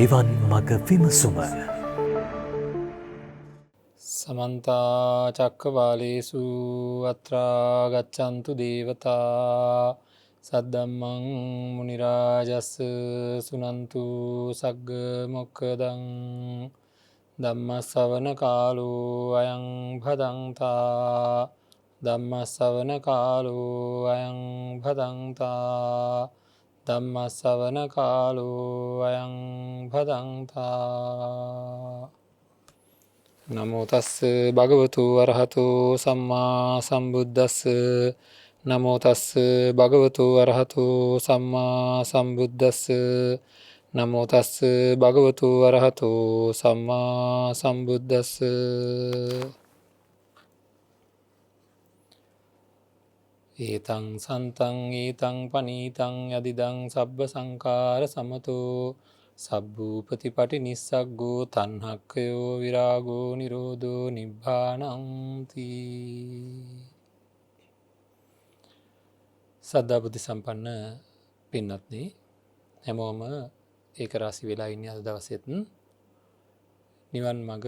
නිවන් මඟ විමසුම සමන්ත චක්කවාලේසු අත්‍රා ගච්ඡන්තු දේවතා සද්දම්මං මුනි රාජස් සුනන්තු සග්ග මොක්ඛදං ධම්ම ශ්‍රවණ කාලෝ අයං භදංතා ධම්ම ශ්‍රවණ කාලෝ අයං භදංතා ධම්ම ශ්‍රවණ කාලෝ අයං භදංතා නමෝ තස්ස භගවතු අරහතු සම්මා සම්බුද්දස්ස නමෝ තස්ස භගවතු අරහතු සම්මා සම්බුද්දස්ස නමෝ තස්ස භගවතු අරහතු සම්මා සම්බුද්දස්ස ඒතං සන්තං ඒතං පනීතං යදිදං සබ්බ සංඛාර සමතෝ සබ්බූපතිපටි නිස්සග්ගෝ තණ්හක්ඛයෝ විරාගෝ නිරෝධෝ නිබ්බානංති. සද්ධා බුද්ධ සම්පන්න පින්වත්නි, හැමෝම ඒක රාසි වෙලා ඉන්නේ අද දවසෙත් නිවන් මඟ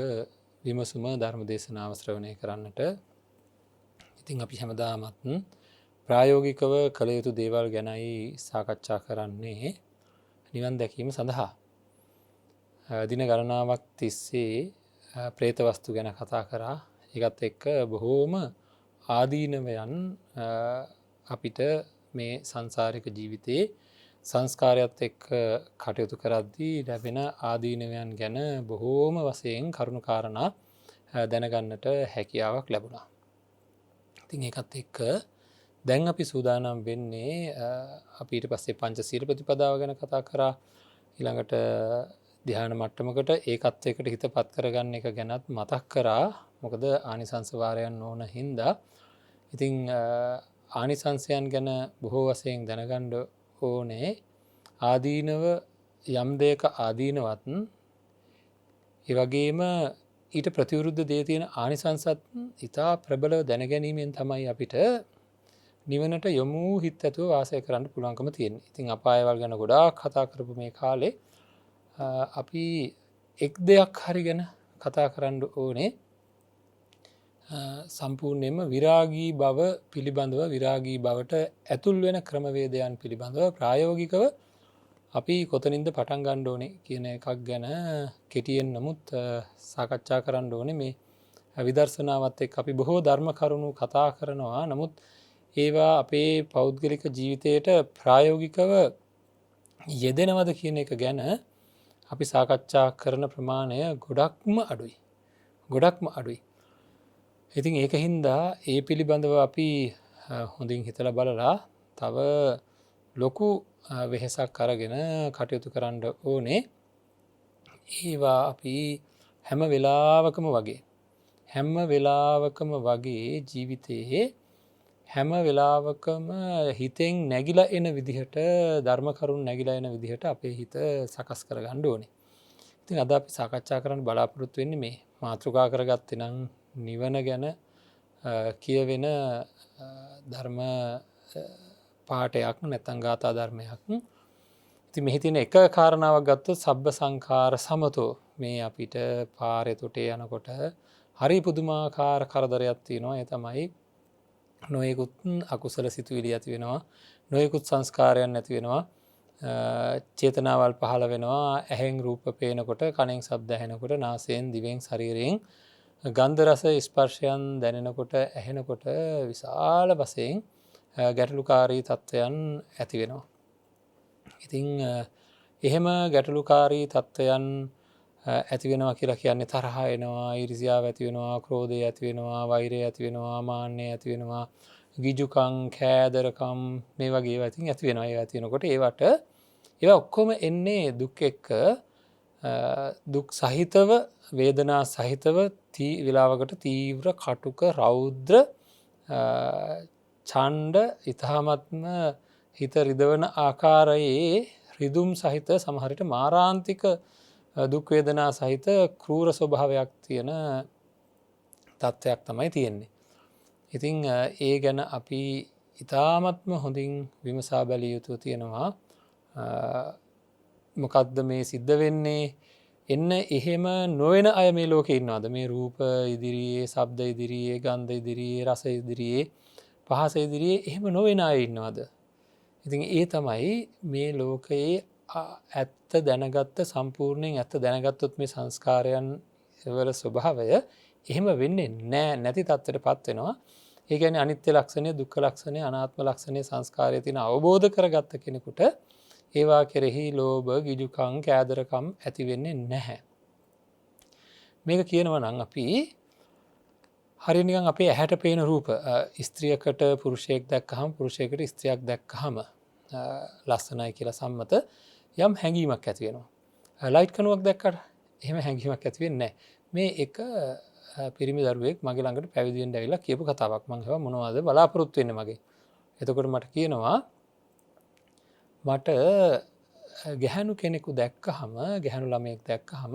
විමසුම ධර්ම දේශනාව ශ්‍රවණය කරන්නට. ඉතින් අපි හැමදාමත් ප්‍රායෝගිකව කළ යුතු දේවල් ගැනයි සාකච්ඡා කරන්නේ නිවන් දැකීම සඳහා. දින ගණනාවක් තිස්සේ ප්‍රේත වස්තු ගැන කතා කරා. ඒකත් එක්ක බොහෝම ආදීනවයන් අපිට මේ සංසාරික ජීවිතයේ සංස්කාරයත් එක්ක කටයුතු කරද්දී ලැබෙන ආදීනවයන් ගැන බොහෝම වශයෙන් කරුණු කාරණා දැනගන්නට හැකියාවක් ලැබුණා. ඉතින් ඒකත් එක්ක දැන් අපි සූදානම් වෙන්නේ අපි ඊට පස්සේ පංචශීල ප්‍රතිපදාව ගැන කතා කරා. ඊළඟට ධ්‍යාන මට්ටමකට ඒකත්වයකට හිතපත් කරගන්න එක ගැනත් මතක් කරා. මොකද ආනිසංස වාරයන් ඕන හින්දා. ඉතින් ආනිසංසයන් ගැන බොහෝ වශයෙන් දැනගන්න ඕනේ. ආදීනව යම් දෙයක ආදීනවත් ඒ වගේම ඊට ප්‍රතිවිරුද්ධ දේ තියෙන ආනිසංසත් ඉතා ප්‍රබලව දැනගැනීමෙන් තමයි අපිට නිවනට යොමු හිත් ඇතුව වාසය කරන්න පුළුවන්කම තියෙන්නේ. ඉතින් අපායවල් ගැන ගොඩාක් කතා කරපු මේ කාලේ අපි එක් දෙයක් හරි ගැන කතා කරන්න ඕනේ. සම්පූර්ණයෙන්ම විරාගී බව පිළිබඳව, විරාගී බවට ඇතුල් වෙන ක්‍රමවේදයන් පිළිබඳව ප්‍රායෝගිකව අපි කොතනින්ද පටන් ගන්න ඕනේ කියන එකක් ගැන කෙටියෙන් නමුත් සාකච්ඡා කරන්න ඕනේ. මේ විදර්ශනාවත් එක්ක අපි බොහෝ ධර්ම කරුණු කතා කරනවා. නමුත් ඒවා අපේ පෞද්ගලික ජීවිතයට ප්‍රායෝගිකව යෙදෙනවද කියන එක ගැන අපි සාකච්ඡා කරන ප්‍රමාණය ගොඩක්ම අඩුයි. ඉතින් ඒක හින්දා ඒ පිළිබඳව අපි හොඳින් හිතලා බලලා තව ලොකු වෙහෙසක් අරගෙන කටයුතු කරන්න ඕනේ. ඒවා අපි හැම වෙලාවකම වගේ ජීවිතයේ හැම වෙලාවකම හිතෙන් නැగిලා එන විදිහට, ධර්ම කරුණු නැగిලා එන විදිහට අපේ හිත සකස් කරගන්න ඕනේ. ඉතින් අද අපි සාකච්ඡා කරන්න බලාපොරොත්තු වෙන්නේ මේ මාතෘකා කරගත්තේ නම් නිවන ගැන කියවෙන ධර්ම පාඨයක් නැත්නම් ගාථා ධර්මයක්. ඉතින් මෙහි තියෙන එක කාරණාවක් ගත්තොත් සබ්බ සංඛාර සමතෝ. මේ අපිට පාරේ තොටේ යනකොට හරි පුදුමාකාර කරදරයක් තියෙනවා. ඒ තමයි නොයෙකුත් අකුසල සිතුවිලි ඇති වෙනවා, නොයෙකුත් සංස්කාරයන් ඇති වෙනවා, චේතනාවල් පහළ වෙනවා. ඇහෙන් රූප පේනකොට, කනෙන් ශබ්ද ඇහෙනකොට, නාසයෙන් දිවෙන් ශරීරයෙන් ගන්ධ රස ස්පර්ශයන් දැනෙනකොට, ඇහෙනකොට විශාල වශයෙන් ගැටලුකාරී තත්ත්වයන් ඇති වෙනවා. ඉතින් එහෙම ගැටලුකාරී තත්ත්වයන් ඇති වෙනවා කියලා කියන්නේ තරහ එනවා, ඊර්ෂ්‍යාව ඇති වෙනවා, ක්‍රෝධය ඇති වෙනවා, වෛරය ඇති වෙනවා, මාන්නය ඇති වෙනවා, ගිජුකම්, කෑදරකම් මේ වගේ ඒවා ඉතින් ඇති වෙනවා. ඒවා ඇති වෙනකොට ඒවා ඔක්කොම එන්නේ දුක් එක්ක, දුක් සහිතව, වේදනා සහිතව, විලාවකට තීව්‍ර, කටුක, රෞද්‍ර, ඡණ්ඩ, ඊ타ත්ම හිත රිදවන ආකාරයේ රිදුම් සහිත, සමහර විට මාරාන්තික දුක් වේදනා සහිත ක්‍රූර ස්වභාවයක් තියෙන තත්ත්වයක් තමයි තියෙන්නේ. ඉතින් ඒ ගැන අපි ඉතාමත්ම හොඳින් විමසා බැලිය යුතු තියෙනවා. මොකක්ද මේ සිද්ධ වෙන්නේ එන්න එහෙම නොවෙන අය මේ ලෝකෙ ඉන්නවාද මේ රූප ඉදිරියේ ශබ්ද ඉදිරියේ ගන්ධ ඉදිරියේ රස ඉදිරියේ පහස ඉදිරියේ එහෙම නොවෙන අය ඉන්නවාද ඉතින් ඒ තමයි මේ ලෝකයේ ඇත්ත දැනගත්ත සම්පූර්ණයෙන් ඇත්ත දැනගත්තොත් මේ සංස්කාරයන් වල ස්වභාවය එහෙම වෙන්නේ නැති තත්ත්වයට පත් වෙනවා ඒ කියන්නේ අනිත්‍ය ලක්ෂණය දුක්ඛ ලක්ෂණය අනාත්ම ලක්ෂණය සංස්කාරයේ තියෙන අවබෝධ කරගත්ත කෙනෙකුට ඒවා කෙරෙහි ලෝභ ගිජුකම් කෑදරකම් ඇති වෙන්නේ නැහැ මේක කියනවා නම් අපි හරිය නිකන් අපේ ඇහැට පේන රූප ස්ත්‍රියකට පුරුෂයෙක් දැක්කහම පුරුෂයෙකුට ස්ත්‍රියක් දැක්කහම ලස්සනයි කියලා සම්මත යම් හැඟීමක් ඇති වෙනවා ලයිට් කණුවක් දැක්කට එහෙම හැඟීමක් ඇති වෙන්නේ නැහැ මේ එක පිරිමි දරුවෙක් මගේ ළඟට පැවිදි වෙන්න ඇවිල්ලා කියපු කතාවක් මම හිතුවා මොනවද බලාපොරොත්තු වෙන්නේ මගේ එතකොට මට කියනවා මට ගැහැණු කෙනෙකු දැක්කහම ගැහැණු ළමයෙක් දැක්කහම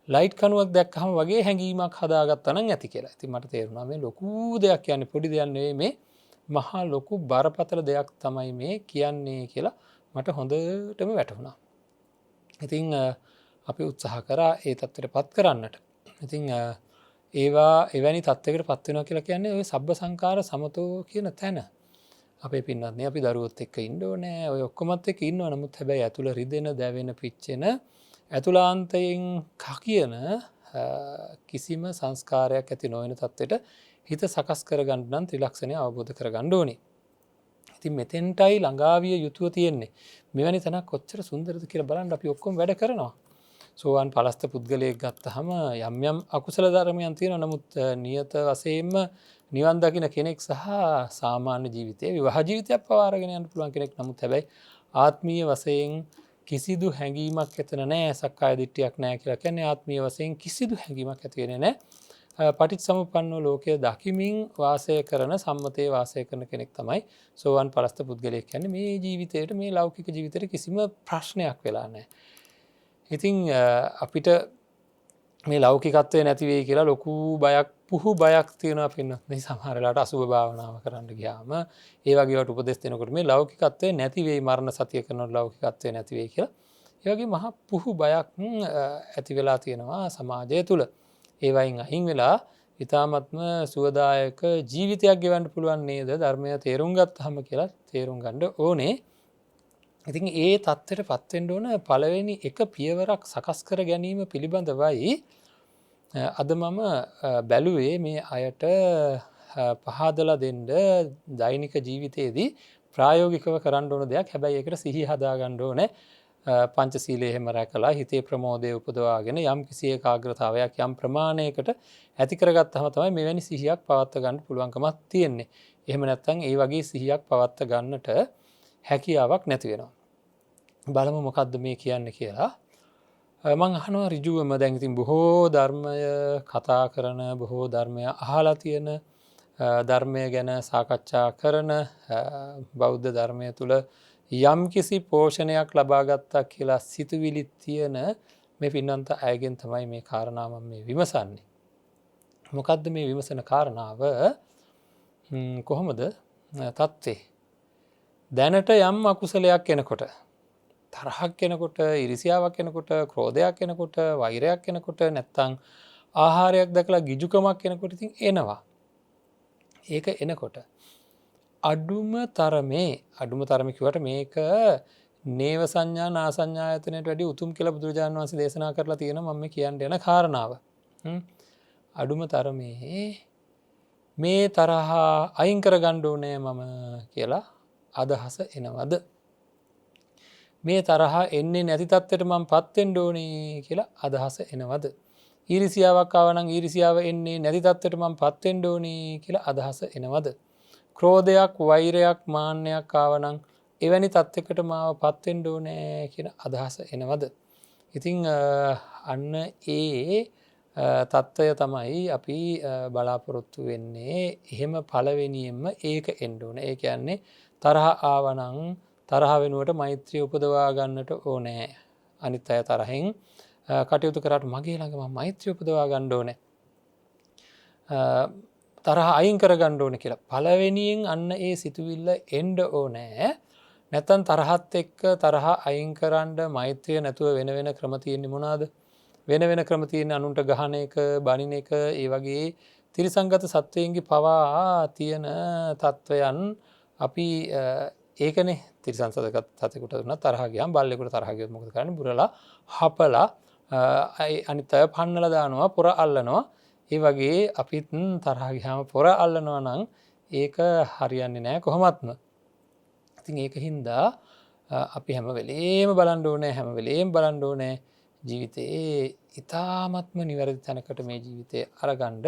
ලයිට් කණුවක් දැක්කහම වගේ හැඟීමක් හදාගත්තා නම් ඇති කියලා. ඉතින් මට තේරුණා මේ ලොකු දෙයක් කියන්නේ පොඩි දෙයක් නෙවෙයි මේ මහා ලොකු බරපතල දෙයක් තමයි මේ කියන්නේ කියලා මට හොඳටම වැටහුණා. ඉතින් අපි උත්සාහ කරා ඒ තත්ත්වයට පත් කරන්නට. ඉතින් ඒවා එවැනි තත්ත්වයකට පත් වෙනවා කියලා කියන්නේ ওই සබ්බ සංකාර සමතෝ කියන තැන. අපේ පින්නත් නේ අපි දරුවොත් එක්ක ඉන්න ඕනේ. ඔය ඔක්කොමත් එක්ක ඉන්නවා. නමුත් හැබැයි ඇතුළ රිදෙන, දැවෙන, පිච්චෙන ඇතුළාන්තයෙන් කියන කිසිම සංස්කාරයක් ඇති නොවන තත්ත්වයට හිත සකස් කරගන්න නම් ත්‍රිලක්ෂණය අවබෝධ කරගන්න ඕනේ. ඉතින් මෙතෙන්ටයි ළඟාවිය යුතුව තියෙන්නේ. මෙවැනි තැනක් කොච්චර සුන්දරද කියලා බලන්න අපි ඔක්කොම වැඩ කරනවා. සෝවාන් පලස්ත පුද්ගලයෙක් ගත්තහම යම් යම් අකුසල ධර්මයන් තියෙනවා. නමුත් නියත වශයෙන්ම නිවන් දකින කෙනෙක් සහ සාමාන්‍ය ජීවිතයේ විවාහ ජීවිතයක් පවා අරගෙන යන්න පුළුවන් කෙනෙක්. නමුත් හැබැයි ආත්මීය වශයෙන් කිසිදු හැඟීමක් එතන නැහැ. සක්කාය දිට්ඨියක් නැහැ කියලා කියන්නේ ආත්මීය වශයෙන් කිසිදු හැඟීමක් ඇති වෙන්නේ නැහැ. පටිච්චසමුප්පන්න ලෝකයේ දකිමින් වාසය කරන සම්මතයේ වාසය කරන කෙනෙක් තමයි සෝවාන් පලස්ත පුද්ගලයෙක් කියන්නේ. මේ ජීවිතේට මේ ලෞකික ජීවිතේට කිසිම ප්‍රශ්නයක් වෙලා නැහැ. ඉතින් අපිට මේ ලෞකිකත්වය නැති වෙයි කියලා ලොකු බයක් පුහු බයක් තියෙනවා පින්නත් නේ සමහර වෙලාවට අසුබ භාවනාව කරන්න ගියාම ඒ වගේ වට උපදෙස් දෙනකොට මේ ලෞකිකත්වය නැති වෙයි මරණ සතිය කරනකොට ලෞකිකත්වය නැති වෙයි කියලා ඒ වගේ මහා පුහු බයක් ඇති වෙලා තියෙනවා සමාජය තුල ඒ වයින් අහිං වෙලා ඊ타ත්ම සුවදායක ජීවිතයක් ගෙවන්න පුළුවන් නේද ධර්මය තේරුම් ගත්තාම කියලා තේරුම් ගන්න ඕනේ. ඉතින් ඒ தත්ත්වයට පත් වෙන්න ඕන පළවෙනි එක පියවරක් සකස් කර ගැනීම පිළිබඳවයි අද මම බැලුවේ මේ අයට පහදලා දෙන්න දෛනික ජීවිතයේදී ප්‍රායෝගිකව කරන්න ඕන දෙයක්. හැබැයි ඒකට සිහිය හදා ගන්න ඕනේ. පංචශීලයේ හැම රැකලා හිතේ ප්‍රමෝදය උපදවාගෙන යම් කිසි ඒකාග්‍රතාවයක් යම් ප්‍රමාණයකට ඇති කරගත්තාම තමයි මෙවැනි සිහියක් පවත්වා ගන්න පුළුවන්කමක් තියෙන්නේ. එහෙම නැත්නම් ඒ වගේ සිහියක් පවත්වා ගන්නට හැකියාවක් නැති වෙනවා. බලමු මොකද්ද මේ කියන්නේ කියලා. මම අහනවා ඍජුවම දැන් ඉතින් බොහෝ ධර්මය කතා කරන බොහෝ ධර්මය අහලා තියෙන ධර්මය ගැන සාකච්ඡා කරන බෞද්ධ ධර්මය තුල යම් කිසි පෝෂණයක් ලබා ගත්තා කියලා සිතුවිලි තියෙන මේ පින්නන්ත අයගෙන් තමයි මේ කාරණා මම මේ විමසන්නේ. මොකද්ද මේ විමසන කාරණාව? කොහොමද තත්ත්වේ? දැනට යම් අකුසලයක් එනකොට තරහක් එනකොට ඉරිසියාවක් එනකොට ක්‍රෝධයක් එනකොට වෛරයක් එනකොට නැත්තම් ආහාරයක් දැකලා ගිජුකමක් එනකොට ඉතින් එනවා. ඒක එනකොට අඩුම තරමේ කිව්වට මේක නේව සංඥා නා සංඥායතනයට වැඩි උතුම් කියලා බුදුරජාණන් වහන්සේ දේශනා කරලා තියෙනවා මම කියන්න යන කාරණාව. අඩුම තරමේ මේ තරහ අයින් කරගන්න ඕනේ මම කියලා අදහස එනවද? මේ තරහ එන්නේ නැති තත්ත්වයට මම පත් වෙන්න ඕනේ කියලා අදහස එනවද? ඊර්ෂියාවක් ආව නම් ඊර්ෂියාව එන්නේ නැති තත්ත්වයට මම පත් වෙන්න ඕනේ කියලා අදහස එනවද? ක්‍රෝධයක්, වෛරයක්, මාන්නයක් ආව නම් එවැනි තත්ත්වයකට මාව පත් වෙන්න ඕනේ කියන අදහස එනවද? ඉතින් අන්න ඒ තත්ත්වය තමයි අපි බලාපොරොත්තු වෙන්නේ. එහෙම පළවෙනියෙන්ම ඒක එන්න ඕනේ. ඒ කියන්නේ තරහ ආව නම් තරහ වෙනුවට මෛත්‍රිය උපදවා ගන්නට ඕනේ. අනිත් අය තරහෙන් කටයුතු කරාට මගේ ළඟ මම මෛත්‍රිය උපදවා ගන්න ඕනේ. තරහ අයින් කර ගන්න ඕනේ කියලා. පළවෙනියෙන් අන්න ඒ සිතුවිල්ල එන්න ඕනේ. නැත්තම් තරහත් එක්ක තරහ අයින් කරන්න මෛත්‍රිය නැතුව වෙන වෙන ක්‍රම තියෙන්නේ මොනවාද? වෙන වෙන ක්‍රම තියෙන අනුන්ට ගහන එක, බනින එක, ඒ වගේ තිරිසංගත සත්වයන්ගේ පවා තියෙන තත්වයන් අපි ඒකනේ තිරිසන් සතෙකුට දුන්නා තරහ ගියාම බල්ලෙකුට තරහ ගියොත් මොකද කරන්නේ? බුරලා හපලා අනිත් අය පන්නලා දානවා, පොර අල්ලනවා. ඒ වගේ අපිත් තරහ ගියාම පොර අල්ලනවා නම් ඒක හරියන්නේ නැහැ කොහොමත්ම. ඉතින් ඒක හින්දා අපි හැම වෙලේම බලන්න ඕනේ, හැම වෙලේම බලන්න ඕනේ ජීවිතේ ඉතාමත්ම නිවැරදි තැනකට මේ ජීවිතය අරගන්න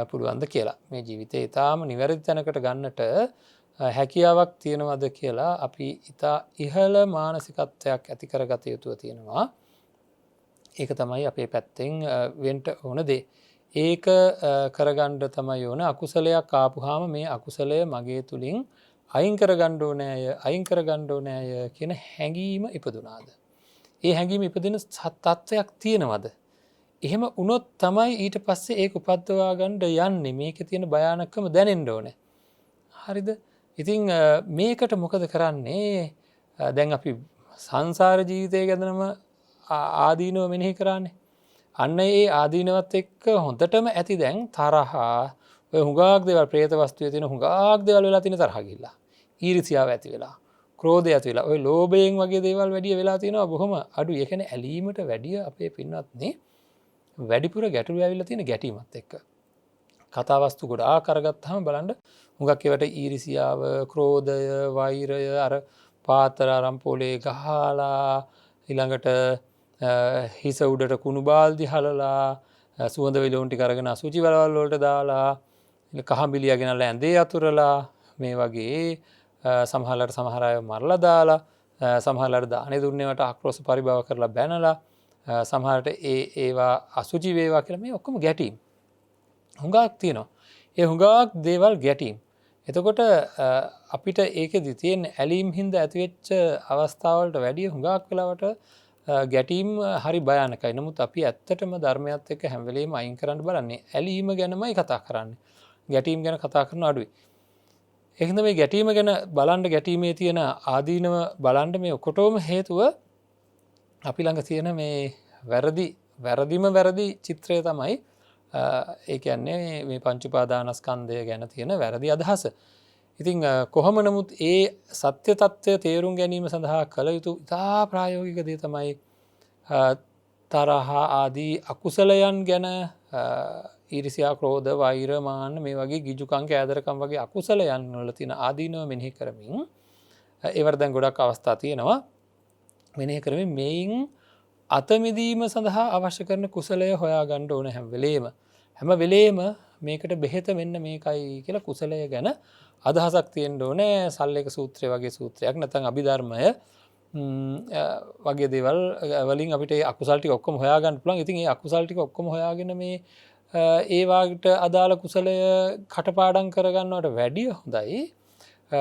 පුළුවන්ද කියලා. මේ ජීවිතේ ඉතාම නිවැරදි තැනකට ගන්නට හැකියාවක් තියෙනවද කියලා අපි ඉතා ඉහළ මානසිකත්වයක් ඇති කරගත යුතුව තියෙනවා. ඒක තමයි අපේ පැත්තෙන් වෙන්න ඕන දේ. ඒක කරගන්න තමයි ඕන. අකුසලයක් ආපුහාම මේ අකුසලය මගේ තුලින් අයින් කරගන්න ඕනෑය කියන හැඟීම ඉපදුනාද? ඒ හැඟීම ඉපදෙන තත්ත්වයක් තියෙනවද? එහෙම වුණොත් තමයි ඊට පස්සේ ඒක උපද්දවා ගන්න යන්නේ. මේකේ තියෙන භයානකම දැනෙන්න ඕනේ. හරිද? ඉතින් මේකට මොකද කරන්නේ? දැන් අපි සංසාර ජීවිතය ගැනම ආදීනව මෙනෙහි කරන්නේ. අන්න ඒ ආදීනවත් එක්ක හොඳටම ඇති දැන් තරහා ඔය හුඟක් දේවල් ප්‍රේත වස්තුවේ තියෙන හුඟක් දේවල් වෙලා තියෙන තරහ ගිල්ලා. ඊර්ෂ්‍යාව ඇති වෙලා, ක්‍රෝධය ඇති වෙලා, ඔය ලෝභයෙන් වගේ දේවල් වැඩි වෙලා තියෙනවා බොහොම අඩුයි. ඒ කියන්නේ ඇලීමට වැඩිය අපේ පින්වත්නි වැඩිපුර ගැටලු ඇවිල්ලා තියෙන ගැටීමත් එක්ක. කතා වස්තු ගොඩාක් අරගත්තාම බලන්න හුඟක් ඒවට ඊර්ෂ්‍යාව, ක්‍රෝධය, වෛරය අර පාතර අරන් පොලේ ගහලා ඊළඟට හිස උඩට කුණු බාල්දි හලලා සුවඳ විලවුන් ටික අරගෙන අසුචි වලවල් වලට දාලා කහඹිලිය ගෙනල්ලා ඇඳේ අතුරලා මේ වගේ සමහරවල්ලාට සමහර අය මරලා දාලා සමහරවල්ලාට දානේ දුන්නේවට ආක්‍රෝෂ පරිභව කරලා බැනලා සමහරට ඒවා අසුචි වේවා කියලා මේ ඔක්කොම ගැටීම් හුඟක් තියෙනවා. ඒ හුඟක් දේවල් ගැටීම්. එතකොට අපිට ඒකෙදි තියෙන ඇලීම් හින්දා ඇතිවෙච්ච අවස්ථාවලට වැඩිය හුඟක් වෙලාවට ගැටීම් හරි භයානකයි. නමුත් අපි ඇත්තටම ධර්මයත් එක්ක හැම වෙලේම අයින් කරන්න බලන්නේ. ඇලීම ගැනමයි කතා කරන්නේ. ගැටීම් ගැන කතා කරන අඩුයි. ඒකද මේ ගැටීම ගැන බලන්න ගැටීමේ තියෙන ආදීනව බලන්න මේ ඔකොටම හේතුව අපි ළඟ තියෙන මේ වැරදි චිත්‍රය තමයි ඒ කියන්නේ මේ පංච උපාදානස්කන්ධය ගැන තියෙන වැරදි අදහස. ඉතින් කොහොම නමුත් ඒ සත්‍ය తත්වය තේරුම් ගැනීම සඳහා කළ යුතු ඉතා ප්‍රායෝගික දේ තමයි තරහ ආදී අකුසලයන් ගැන ඊර්ෂ්‍යා, ක්‍රෝධ, වෛර, මාන්න මේ වගේ ගිජුකම්, කෑදරකම් වගේ අකුසලයන් වල තියෙන ආදීනව මෙනෙහි කරමින් ඒවට දැන් ගොඩක් අවස්ථා තියෙනවා. මෙනෙහි කරමින් මේන් අතමිදීම සඳහා අවශ්‍ය කරන කුසලය හොයා ගන්න ඕන හැම වෙලේම මේකට බෙහෙත මෙන්න මේකයි කියලා කුසලය ගැන අදහසක් තියෙන්න ඕනේ. සල්ලේක සූත්‍රය වගේ සූත්‍රයක් නැත්නම් අභිධර්මය වගේ දේවල් වලින් අපිට ඒ අකුසල් ටික ඔක්කොම හොයා ගන්න පුළුවන්. ඉතින් ඒ අකුසල් ටික ඔක්කොම හොයාගෙන මේ ඒ වාගට අදාළ කුසලය කටපාඩම් කරගන්නවට වැඩිය හොඳයි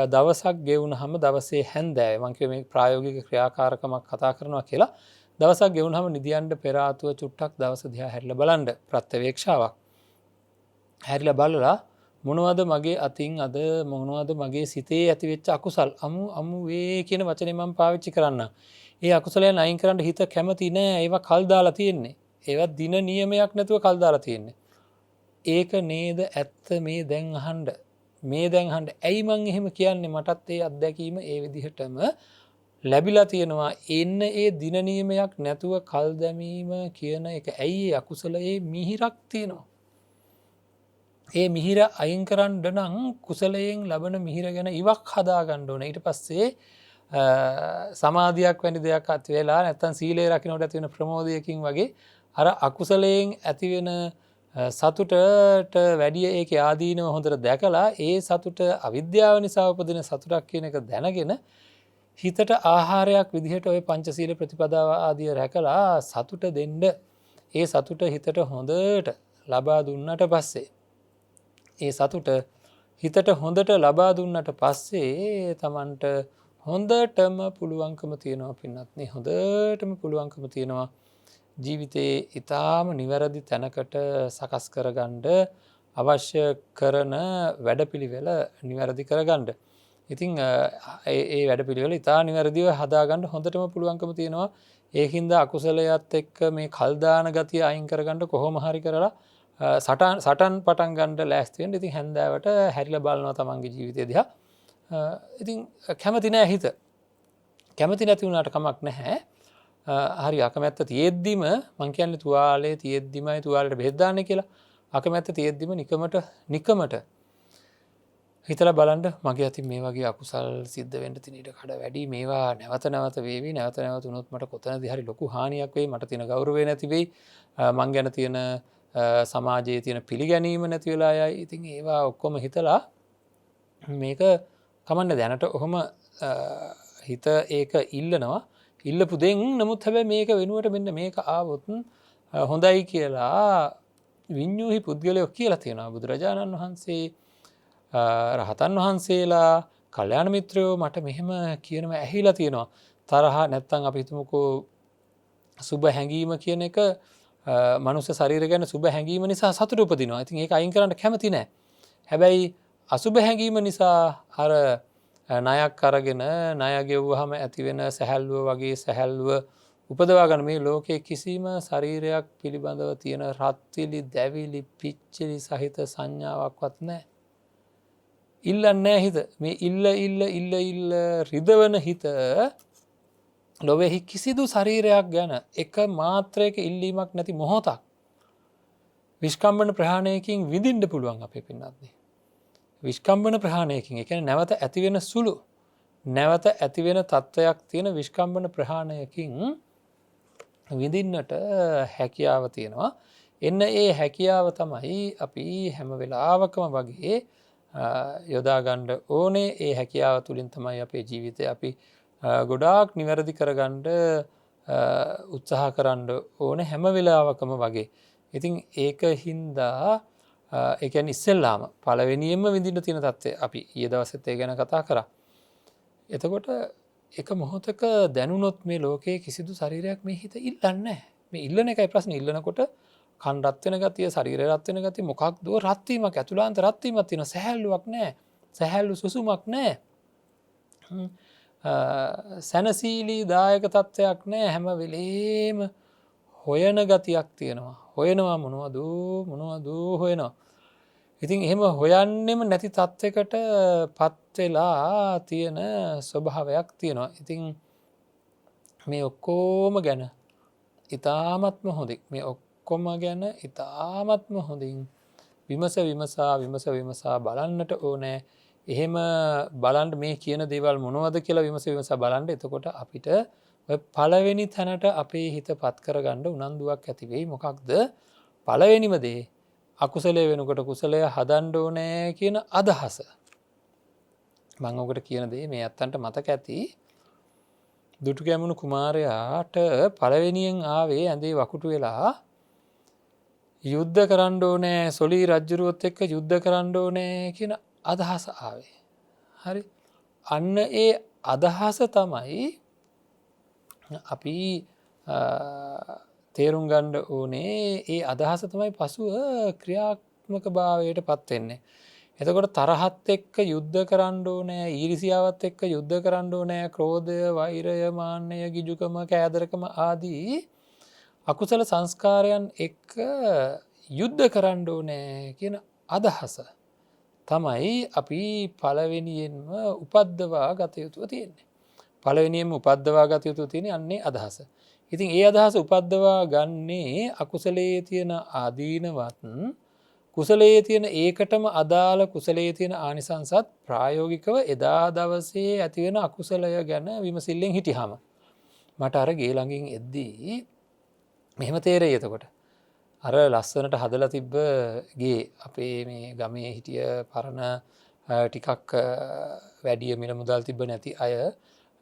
දවසක් ගෙවුනහම දවසේ හැන්දෑවේ මං කිව්වේ මේ ප්‍රායෝගික ක්‍රියාකාරකමක් කතා කරනවා කියලා. දවසක් ගෙවුනහම නිදියන්න පෙර ආතුව චුට්ටක් දවස දිහා හැරිලා බලන්න ප්‍රත්‍යවේක්ෂාවක්. හැරිලා බලලා මොනවද මගේ අතින් අද මොනවද මගේ සිතේ ඇතිවෙච්ච අකුසල් අමු වේ කියන වචනේ මම පාවිච්චි කරන්න. ඒ අකුසලයන් අයින් කරන්න හිත කැමති නෑ. ඒවා කල් දාලා තියෙන්නේ. ඒවා දින නියමයක් නැතුව කල් දාලා තියෙන්නේ. ඒක නේද ඇත්ත මේ දැන් අහන්න. මේ දැන් අහන්න. ඇයි මං එහෙම කියන්නේ? මටත් ඒ අත්දැකීම ඒ විදිහටම ලැබිලා තියෙනවා. එන්න ඒ දින නියමයක් නැතුව කල් දැමීම කියන එක. ඇයි ඒ අකුසලයේ මිහිරක් තියෙනවා. ඒ මිහිර අයින් කරන්න නම් කුසලයෙන් ලබන මිහිර ගැන ඉවක් හදා ගන්න ඕනේ. ඊට පස්සේ සමාධියක් වැනි දෙයක් ඇති වෙලා නැත්නම් සීලය රකින්නට ඇති වෙන ප්‍රමෝදයකින් වගේ අර අකුසලයෙන් ඇති වෙන සතුටට වැඩිය ඒකේ ආදීනව හොඳට දැකලා ඒ සතුට අවිද්‍යාව නිසා උපදින සතුටක් කියන එක දැනගෙන හිතට ආහාරයක් විදිහට ওই පංචශීල ප්‍රතිපදාව ආදිය රැකලා සතුට දෙන්න ඒ සතුට හිතට හොඳට ලබා දුන්නට පස්සේ ඒ සතුට හිතට හොඳට ලබා දුන්නට පස්සේ Tamanට හොඳටම පුළුවන්කම තියෙනවා පින්වත්නි. හොඳටම පුළුවන්කම තියෙනවා ජීවිතේ ඊටාම නිවැරදි තැනකට සකස් කරගන්න අවශ්‍ය කරන වැඩපිළිවෙල නිවැරදි කරගන්න. ඉතින් ඒ වැඩපිළිවෙල ඉතා නිවැරදිව හදාගන්න හොඳටම පුළුවන්කම තියෙනවා. ඒකින්ද අකුසලයත් එක්ක මේ කල් දාන ගතිය අයින් කරගන්න කොහොම හරි කරලා සටන් පටන් ගන්න ලෑස්ති වෙන්න. ඉතින් හැන්දෑවට හැරිලා බලනවා තමන්ගේ ජීවිතය දිහා. ඉතින් කැමති නෑ හිත. කැමති නැති වුණාට කමක් නැහැ. හරි අකමැත්ත තියෙද්දිම මං කියන්නේ තුවාලේ තියෙද්දිමයි තුවාලෙට බෙහෙත් දාන්නේ කියලා. අකමැත්ත තියෙද්දිම නිකමට හිතලා බලන්න මගේ අතින් මේ වගේ අකුසල් සිද්ධ වෙන්න තියෙන ඉඩ කඩ වැඩි. මේවා නැවත නැවත වේවි. නැවත නැවත වුණොත් මට කොතනදී හරි ලොකු හානියක් වෙයි. මට තියෙන ගෞරවය නැති වෙයි. මං ගැන තියෙන සමාජයේ තියෙන පිළිගැනීම නැති වෙලා යයි. ඉතින් ඒවා ඔක්කොම හිතලා මේක කමන්න දැනට ඔහොම හිත ඒක ඉල්ලනවා. ඉල්ලපු දෙන් නමුත් හැබැයි මේක වෙනුවට මෙන්න මේක ආවොත් හොඳයි කියලා විඤ්ඤූහි පුද්ගලයෝ කියලා තියෙනවා. බුදුරජාණන් වහන්සේ රහතන් වහන්සේලා කල්යාණ මිත්‍රයෝ මට මෙහෙම කියනවා ඇහිලා තියෙනවා. තරහ නැත්තම් අපි හිතමුකෝ සුබ හැඟීම කියන එක මනුස්ස ශරීරය ගැන සුබ හැඟීම නිසා සතුට උපදිනවා. ඉතින් ඒක අයින් කරන්න කැමති නැහැ. හැබැයි අසුබ හැඟීම නිසා අර ණයක් අරගෙන ණය ගෙවුවාම ඇති වෙන සැහැල්ලුව වගේ සැහැල්ලුව උපදවා ගන්න මේ ලෝකයේ කිසිම ශරීරයක් පිළිබඳව තියෙන රත්විලි දැවිලි පිච්චිලි සහිත සංඥාවක්වත් නැහැ. ඉල්ලන්නේ හිත. මේ ඉල්ල රිදවන හිත ලොවෙහි කිසිදු ශරීරයක් ගැන එක මාත්‍රයක ඉල්ලීමක් නැති මොහොතක් විස්කම්බන ප්‍රහාණයකින් විඳින්න පුළුවන් අපේ පින්නත්නේ. විස්කම්බන ප්‍රහාණයකින් ඒ කියන්නේ නැවත ඇති වෙන සුළු නැවත ඇති වෙන තත්වයක් තියෙන විස්කම්බන ප්‍රහාණයකින් විඳින්නට හැකියාව තියෙනවා. එන්න ඒ හැකියාව තමයි අපි හැම වෙලාවකම වගේ යොදා ගන්න ඕනේ. ඒ හැකියාව තුලින් තමයි අපේ ජීවිතය අපි ගොඩාක් නිවැරදි කරගන්න උත්සාහ කරන්න ඕනේ හැම වෙලාවකම වගේ. ඉතින් ඒක හින්දා ඒ කියන්නේ ඉස්සෙල්ලාම පළවෙනියෙන්ම විඳින්න තියෙන தත්ත්වය අපි ඊයේ දවසෙත් ඒ ගැන කතා කරා. එතකොට එක මොහොතක දැනුනොත් මේ ලෝකයේ කිසිදු ශරීරයක් මේ හිත ඉල්ලන්නේ නැහැ. මේ ඉල්ලන එකයි ප්‍රශ්නේ. ඉල්ලනකොට කන් රත් වෙන ගතිය, ශරීරය රත් වෙන ගතිය මොකක්ද රත් වීමක්, ඇතුළාන්ත රත් වීමක් තියෙනවා. සැහැල්ලුවක් නැහැ. සැහැල්ලු සුසුමක් නැහැ. සැනසීලී දායක තත්ත්වයක් නැහැ. හැම වෙලේම හොයන ගතියක් තියෙනවා. හොයනවා මොනවද හොයනවා. ඉතින් එහෙම හොයන්නෙම නැති තත්ත්වයකට පත් වෙලා තියෙන ස්වභාවයක් තියෙනවා. ඉතින් මේ ඔක්කොම ගැන ඉතාමත්ම හොඳින් ඉතාමත්ම හොඳින් විමසා බලන්නට ඕනේ. එහෙම බලන්න මේ කියන දේවල් මොනවද කියලා විමසා බලන්න. එතකොට අපිට ඔය පළවෙනි තැනට අපේ හිත පත් කරගන්න උනන්දුවක් ඇති වෙයි. මොකක්ද පළවෙනිම දේ? අකුසලයේ වෙනකොට කුසලය හදන්න ඕනේ කියන අදහස. මම ඔකට කියන දේ මේ අත්තන්ට මතක ඇති. දුටු ගැමුණු කුමාරයාට පළවෙනියෙන් ආවේ ඇඳේ වකුටු වෙලා යුද්ධ කරන්න ඕනේ, සොලී රජුරුවත් එක්ක යුද්ධ කරන්න ඕනේ කියන අදහස ආවේ. හරි. අන්න ඒ අදහස තමයි අපි තේරුම් ගන්න ඕනේ. ඒ අදහස තමයි පසුව ක්‍රියාත්මක භාවයට පත් වෙන්නේ. එතකොට තරහත් එක්ක යුද්ධ කරන්න ඕනේ, ඊර්ෂියාවත් එක්ක යුද්ධ කරන්න ඕනේ, ක්‍රෝධය, වෛරය, මාන්නය, ගිජුකම, කෑදරකම ආදී අකුසල සංස්කාරයන් එක්ක යුද්ධ කරන්න ඕනේ කියන අදහස තමයි අපි පළවෙනියෙන්ම උපද්දවා ගත යුතුව තියෙන්නේ. පළවෙනියෙන්ම උපද්දවා ගත යුතු තියෙන්නේ අන්නේ අදහස. ඉතින් ඒ අදහස උපද්දවා ගන්නේ අකුසලයේ තියෙන ආදීනවත්, කුසලයේ තියෙන ඒකටම අදාළ කුසලයේ තියෙන ආනිසංසත් ප්‍රායෝගිකව එදා දවසේ ඇති වෙන අකුසලය ගැන විමසිල්ලෙන් හිටියාම මට අර ගේ ළඟින් එද්දී මෙහෙම තේරෙයි. එතකොට අර ලස්සනට හදලා තිබ්බ ගේ අපේ මේ ගමේ හිටිය පරණ ටිකක් වැඩි මිල මුදල් තිබ්බ නැති අය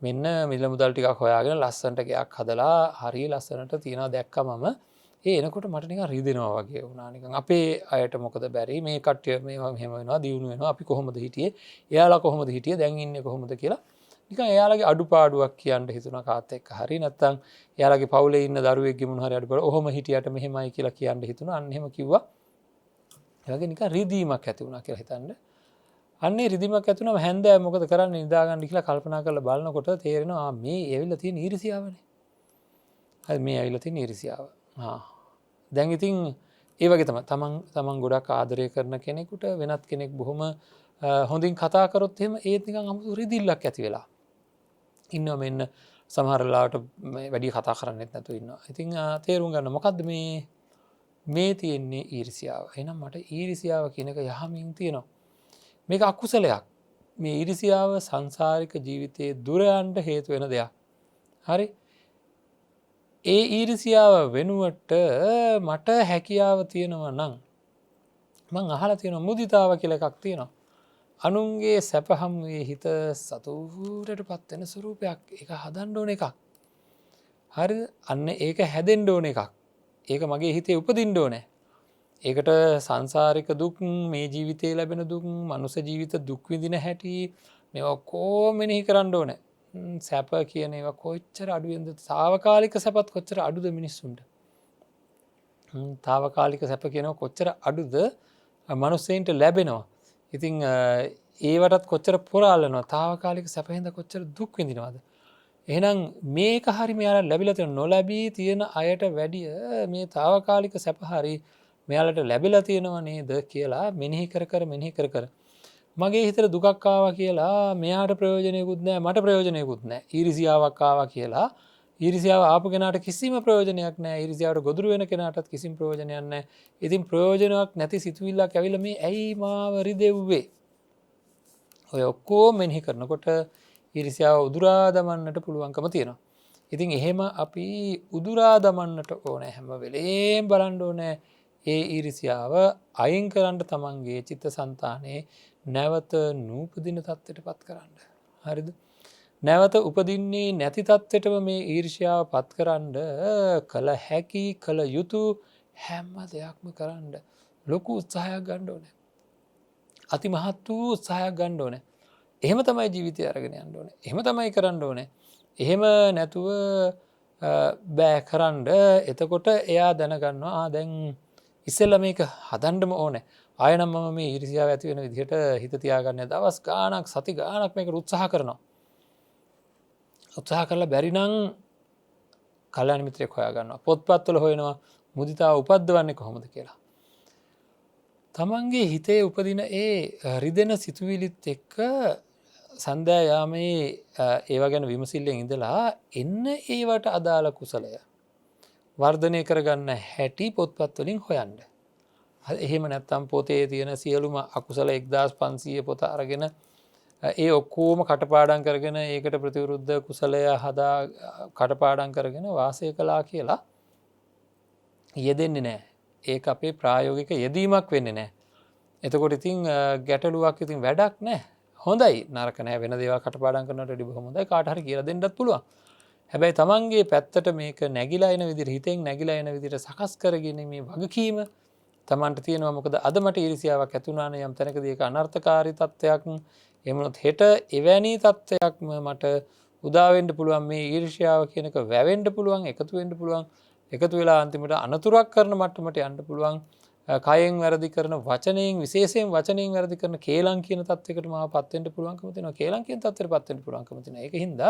මෙන්න මිල මුදල් ටිකක් හොයාගෙන ලස්සනට ගයක් හදලා හරිය ලස්සනට තියනවා දැක්කමම ඒ එනකොට මට නිකන් රිදෙනවා වගේ වුණා. නිකන් අපේ අයට මොකද බැරි මේ කට්ටිය මේවා මෙහෙම වෙනවා දියුණු වෙනවා අපි කොහොමද හිටියේ එයාලා කොහොමද හිටියේ දැන් ඉන්නේ කොහොමද කියලා නිකන් එයාලගේ අඩුපාඩුවක් කියන්න හිතුණා කාත් එක්ක හරි නැත්නම් එයාලගේ පවුලේ ඉන්න දරුවෙක්ගේ මොන හරි අඩුපාඩු ඔහොම හිටියට මෙහෙමයි කියලා කියන්න හිතුණා. අන්න එහෙම කිව්වා. ඒ වගේ නිකන් රිදීමක් ඇති වුණා කියලා හිතන්න. අන්නේ රිදිමක් ඇති වුණාම හැන්දෑ මොකද කරන්නේ නිදා ගන්න කියලා කල්පනා කරලා බලනකොට තේරෙනවා මේ ඇවිල්ලා තියෙන ඊර්ෂ්‍යාවනේ. හරි මේ ඇවිල්ලා තියෙන ඊර්ෂ්‍යාව. දැන් ඉතින් ඒ වගේ තමයි තමන් ගොඩක් ආදරය කරන කෙනෙකුට වෙනත් කෙනෙක් බොහොම හොඳින් කතා කරොත් එහෙම ඒත් නිකන් අමුතු රිදිල්ලක් ඇති වෙලා ඉන්නවා. මෙන්න සමහර වෙලාවට වැඩි කතා කරන්නෙත් නැතුව ඉන්නවා. ඉතින් තේරුම් ගන්න මොකද්ද මේ තියෙන්නේ ඊර්ෂ්‍යාව. එහෙනම් මට ඊර්ෂ්‍යාව කියන එක යහමින් තියෙනවා. මේක අකුසලයක්. මේ ඊර්ෂ්‍යාව සංසාරික ජීවිතයේ දුර යන්න හේතු වෙන දෙයක්. හරි? ඒ ඊර්ෂ්‍යාව වෙනුවට මට හැකියාව තියෙනවා නම් මං අහලා තියෙනවා මුදිතාව කියලා එකක් තියෙනවා. අනුන්ගේ සැප හමුවේ හිත සතුටටපත් වෙන ස්වරූපයක්. ඒක හදන්න ඕන එකක්. හරිද? අන්න ඒක හැදෙන්න ඕන එකක්. ඒක මගේ හිතේ උපදින්න ඕනේ. ඒකට සංසාරික දුක් මේ ජීවිතේ ලැබෙන දුක් මනුෂ්‍ය ජීවිත දුක් විඳින හැටි මේවා කොහොම මෙනෙහි කරන්න ඕනේ. සැප කියන ඒවා කොච්චර අඩුවෙන්ද తాවකාලික සැපත් කොච්චර අඩුද මිනිස්සුන්ට. తాවකාලික සැප කියනවා කොච්චර අඩුද මනුස්සයින්ට ලැබෙනවා. ඉතින් ඒවටත් කොච්චර පුරාලනවා తాවකාලික සැපෙන්ද කොච්චර දුක් විඳිනවද. එහෙනම් මේක හරි මෙයාලා ලැබිලා තියෙන නොලැබී තියෙන අයට වැඩිය මේ తాවකාලික සැප හරි මෙයාලට ලැබිලා තියෙනව නේද කියලා මෙනෙහි කර මගේ හිතට දුකක් ආවා කියලා මෙයාට ප්‍රයෝජනයකුත් නැහැ මට ප්‍රයෝජනයකුත් නැහැ. ඊර්ෂ්‍යාවක් ආවා කියලා ඊර්ෂ්‍යාව ආපු කෙනාට කිසිම ප්‍රයෝජනයක් නැහැ. ඊර්ෂ්‍යාවට ගොදුරු වෙන කෙනාටත් කිසිම ප්‍රයෝජනයක් නැහැ. ඉතින් ප්‍රයෝජනයක් නැති සිතුවිල්ලක් ඇවිල්ලා මේ ඇයි මාව රිදෙව්වේ? ඔය ඔක්කොම මෙනෙහි කරනකොට ඊර්ෂ්‍යාව උදුරා දමන්නට පුළුවන්කම තියෙනවා. ඉතින් එහෙම අපි උදුරා දමන්නට ඕනේ හැම වෙලේම බලන්න ඕනේ ඒ ඊර්ෂ්‍යාව අයින් කරන්න තමන්ගේ චිත්තසංතානයේ නැවත නූපදින තත්ත්වයට පත් කරන්න. හරිද? නැවත උපදින්නේ නැති තත්ත්වයටම මේ ඊර්ෂ්‍යාව පත් කරන්න කල හැකි කල යුතු හැම දෙයක්ම කරන්න ලොකු උත්සාහයක් ගන්න ඕනේ. අතිමහත් වූ උත්සාහයක් ගන්න ඕනේ. එහෙම තමයි ජීවිතය අරගෙන යන්න ඕනේ. එහෙම තමයි කරන්න ඕනේ. එහෙම නැතුව බෑ කරන්න. එතකොට එයා දැනගන්නවා දැන් ඉස්සෙල්ලා මේක හදන්නම ඕනේ. ආය නම් මම මේ ඊර්ෂ්‍යාව ඇති වෙන විදිහට හිත තියාගන්න දවස් ගාණක් සති ගාණක් මේකට උත්සාහ කරනවා. උත්සාහ කරලා බැරි නම් කල්‍යාණ මිත්‍රයෙක් හොයාගන්නවා. පොත්පත්වල හොයනවා මුදිතාව උපද්දවන්නේ කොහොමද කියලා. තමන්ගේ හිතේ උපදින ඒ රිදෙන සිතුවිලිත් එක්ක සන්ධ්‍යා යාමේ ඒවා ගැන විමසිල්ලෙන් ඉඳලා එන්න ඒවට අදාළ කුසලය වර්ධනය කරගන්න හැටි පොත්පත් වලින් හොයන්න. එහෙම නැත්නම් පොතේ තියෙන සියලුම අකුසල 1500 පොත අරගෙන ඒ ඔක්කොම කටපාඩම් කරගෙන ඒකට ප්‍රතිවිරුද්ධ කුසලය හදා කටපාඩම් කරගෙන වාසය කළා කියලා යෙදෙන්නේ නැහැ. ඒක අපේ ප්‍රායෝගික යෙදීමක් වෙන්නේ නැහැ. එතකොට ඉතින් ගැටලුවක් ඉතින් වැඩක් නැහැ. හොඳයි නරක නැහැ වෙන දේවල් කටපාඩම් කරනකොට වඩා බොහොම හොඳයි කාට හරි කියලා දෙන්නත් පුළුවන්. හැබැයි තමන්ගේ පැත්තට මේක නැగిලා එන විදිහට හිතෙන් නැగిලා එන විදිහට සකස් කරගෙන මේ වගකීම තමන්ට තියෙනවා. මොකද අද මට ඊර්ෂ්‍යාවක් ඇති වුණා නම් යම් තැනකදී ඒක අනර්ථකාරී තත්ත්වයක් එහෙමනොත් හෙට එවැනි තත්ත්වයක්ම මට උදා වෙන්න පුළුවන්. මේ ඊර්ෂ්‍යාව කියන එක වැවෙන්න පුළුවන් එකතු වෙන්න පුළුවන්. එකතු වෙලා අන්තිමට අනතුරක් කරන මට්ටමට යන්න පුළුවන්. කයෙන් වැරදි කරන වචනයෙන් විශේෂයෙන් වචනයෙන් වැරදි කරන කේලම් කියන තත්යකට මාවපත් වෙන්න පුළුවන්කම තියෙනවා. කේලම් කියන තත්ත්වයටපත් වෙන්න පුළුවන්කම තියෙනවා. ඒකින්ද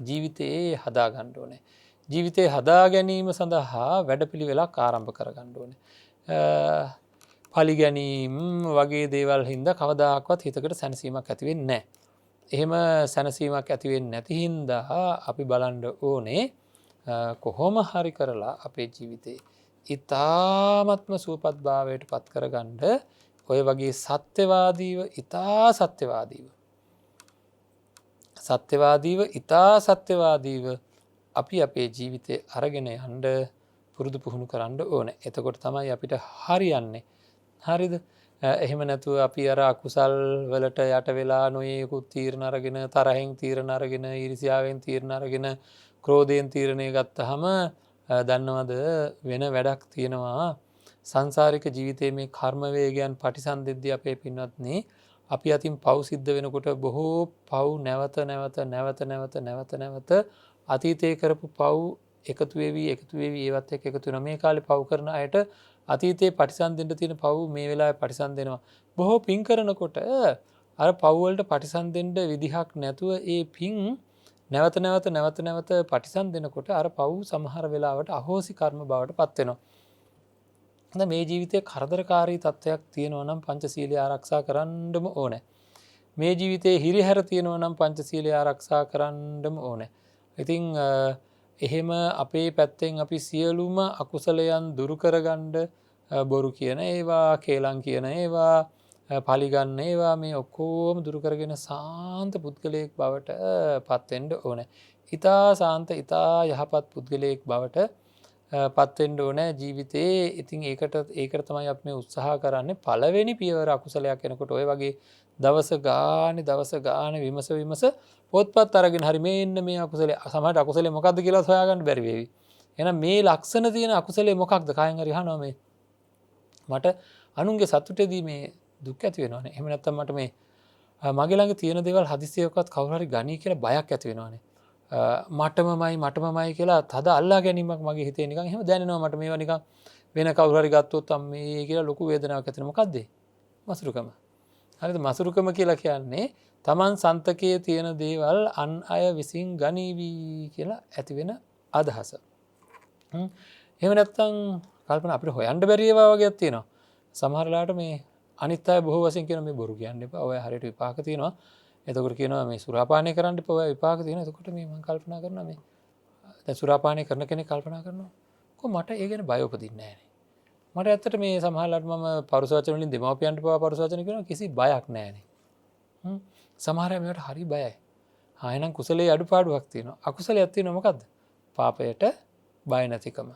ජීවිතේ හදා ගන්න ඕනේ. ජීවිතේ හදා ගැනීම සඳහා වැඩපිළිවෙලක් ආරම්භ කර ගන්න ඕනේ. පලි ගැනීම වගේ දේවල් හින්දා කවදාකවත් හිතකට සැනසීමක් ඇති වෙන්නේ නැහැ. එහෙම සැනසීමක් ඇති වෙන්නේ නැති හින්දා අපි බලන්න ඕනේ කොහොම හරි කරලා අපේ ජීවිතේ ඉතාමත්ම සුවපත් භාවයට පත් කරගන්න ඔය වගේ සත්‍යවාදීව ඉතා සත්‍යවාදීව අපි අපේ ජීවිතේ අරගෙන යන්න පුරුදු පුහුණු කරන්න ඕනේ. එතකොට තමයි අපිට හරියන්නේ. හරිද? එහෙම නැතුව අපි අර අකුසල් වලට යට වෙලා නොයේකුත් තීරණ අරගෙන තරහෙන් තීරණ අරගෙන ඊර්ෂ්‍යාවෙන් තීරණ අරගෙන ක්‍රෝධයෙන් තීරණය ගත්තහම දන්නවද වෙන වැඩක් තියෙනවා. සංසාරික ජීවිතයේ මේ කර්ම වේගයන් පටිසන්ධෙද්දී අපේ පින්වත්නි අපි අතින් පව් සිද්ධ වෙනකොට බොහෝ පව් නැවත අතීතයේ කරපු පව් එකතු වෙවි ඒවත් එක්ක එකතු වෙනවා. මේ කාලේ පව් කරන අයට අතීතයේ පටිසන්ධින්න තියෙන පව් මේ වෙලාවේ පටිසන්ධිනවා. බොහෝ පින් කරනකොට අර පව් වලට පටිසන්ධින්න විදිහක් නැතුව ඒ පින් නැවත නැවත පටිසන්ධිනකොට අර පව් සමහර වෙලාවට අහෝසි කර්ම බවට පත් වෙනවා. හඳ මේ ජීවිතයේ කරදරකාරී තත්ත්වයක් තියෙනවා නම් පංචශීලය ආරක්ෂා කරන්නම ඕනේ. මේ ජීවිතයේ හිරිහැර තියෙනවා නම් පංචශීලය ආරක්ෂා කරන්නම ඕනේ. ඉතින් එහෙම අපේ පැත්තෙන් අපි සියලුම අකුසලයන් දුරු කරගන්න බොරු කියන ඒවා, කේලම් කියන ඒවා, පලිගන්න ඒවා මේ ඔක්කොම දුරු කරගෙන සාන්ත පුද්ගලයෙක් බවට පත් වෙන්න ඕනේ. ඊතා සාන්ත, ඊතා යහපත් පුද්ගලයෙක් බවට පත් වෙන්න ඕනේ ජීවිතේ. ඉතින් ඒකට තමයි අපි මේ උත්සාහ කරන්නේ. පළවෙනි පියවර අකුසලයක් එනකොට ඔය වගේ දවස ගානේ විමස පොත්පත් අරගෙන හරි මේන්න මේ අකුසලේ, සමහරට අකුසලේ මොකක්ද කියලා හොයාගන්න බැරි වේවි. එහෙනම් මේ ලක්ෂණ තියෙන අකුසලේ මොකක්ද? කායෙන් හරි අහනවා මේ මට අනුන්ගේ සතුටේදී මේ දුක් ඇති වෙනවනේ. එහෙම නැත්නම් මට මේ මගේ ළඟ තියෙන දේවල් හදිසියකවත් කවුරු හරි ගනී කියලා බයක් ඇති වෙනවනේ. මටමමයි කියලා තද අල්ලා ගැනීමක් මගේ හිතේ නිකන් එහෙම දැනෙනවා. මට මේවා නිකන් වෙන කවුරු හරි ගත්තොත් අම්මේ කියලා ලොකු වේදනාවක් ඇති වෙනවා. මොකද්ද? මසුරුකම. හරිද? මසුරුකම කියලා කියන්නේ Taman සන්තකයේ තියෙන දේවල් අන් අය විසින් ගනීවි කියලා ඇති වෙන අදහස. එහෙම නැත්නම් කල්පනා අපිට හොයන්න බැරි ඒවා වගේක් තියෙනවා. සමහර වෙලාවට මේ අනිත් අය බොහෝ වශයෙන් කියන මේ බොරු කියන්න එපා. ඔය හරියට විපාක තියෙනවා. එතකොට කියනවා මේ සුරාපානය කරන්න එපා. ඔය විපාක තියෙනවා. එතකොට මේ මම කල්පනා කරනවා මේ දැන් සුරාපානය කරන කෙනෙක් කල්පනා කරනවා කො මට ඒ ගැන බය උපදින්නේ නැහැ නේ. මට ඇත්තට මේ සමහරවිට මම පරුස වචන වලින් දෙමාපියන්ට පවා පරුස වචන කියනවා කිසි බයක් නැහැ නේ. සමහර අය මේවට හරි බයයි. එහෙනම් කුසලයේ අඩුපාඩුවක් තියෙනවා. අකුසලයක් තියෙනවා මොකද්ද? පාපයට බය නැතිකම.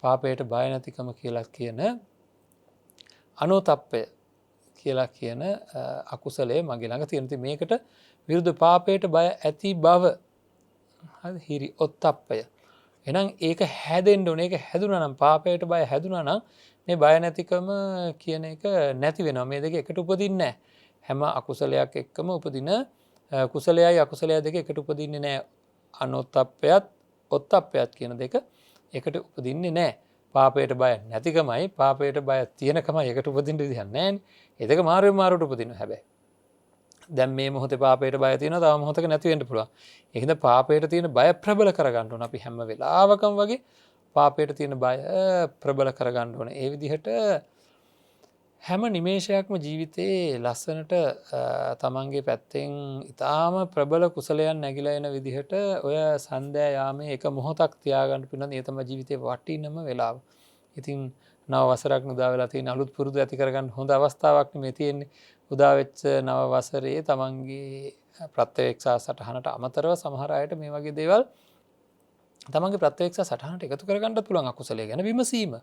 පාපයට බය නැතිකම කියලා කියන අනෝතප්පය කියලා කියන අකුසලයේ මගේ ළඟ තියෙන. ඉතින් මේකට විරුද්ධ පාපයට බය ඇති බව හරි හිරි ඔත්තප්පය. එහෙනම් ඒක හැදෙන්න ඕනේ. ඒක හැදුනා නම් පාපයට බය හැදුනා නම් මේ බය නැතිකම කියන එක නැති වෙනවා. මේ දෙක එකට උපදින්නේ නැහැ. හැම අකුසලයක් එක්කම උපදින කුසලයයි අකුසලයයි දෙක එකට උපදින්නේ නැහැ. අනොත්තප්පයත් ඔත්තප්පයත් කියන දෙක එකට උපදින්නේ නැහැ. පාපයට බය නැතිකමයි පාපයට බය තියෙනකමයි එකට උපදින්න විදිහක් නැහැ නේ. ඒ දෙක මාරුවට උපදිනවා හැබැයි. දැන් මේ මොහොතේ පාපයට බය තියෙනවා, තව මොහොතක නැති වෙන්න පුළුවන්. ඒකද පාපයට තියෙන බය ප්‍රබල කරගන්න ඕන. අපි හැම වෙලාවකම වගේ පාපයට තියෙන බය ප්‍රබල කරගන්න ඕන. ඒ විදිහට හැම නිමේෂයක්ම ජීවිතේ ලස්සනට තමන්ගේ පැත්තෙන් ඊටාම ප්‍රබල කුසලයන් නැగిලා එන විදිහට ඔය සන්ධ්‍යා යාමේ එක මොහොතක් තියාගන්න පිළිබඳ ඒ තමයි ජීවිතේ වටිනම වෙලාව. ඉතින් නව වසරක් උදා වෙලා තියෙන අලුත් පුරුදු ඇති කරගන්න හොඳ අවස්ථාවක් නෙමෙයි තියෙන්නේ. උදා වෙච්ච නව වසරේ තමන්ගේ ප්‍රත්‍යවේක්ෂා සටහනට අමතරව සමහර අයට මේ වගේ දේවල් තමන්ගේ ප්‍රත්‍යවේක්ෂා සටහනට එකතු කරගන්නත් පුළුවන් අකුසලයේ ගැන විමසීම.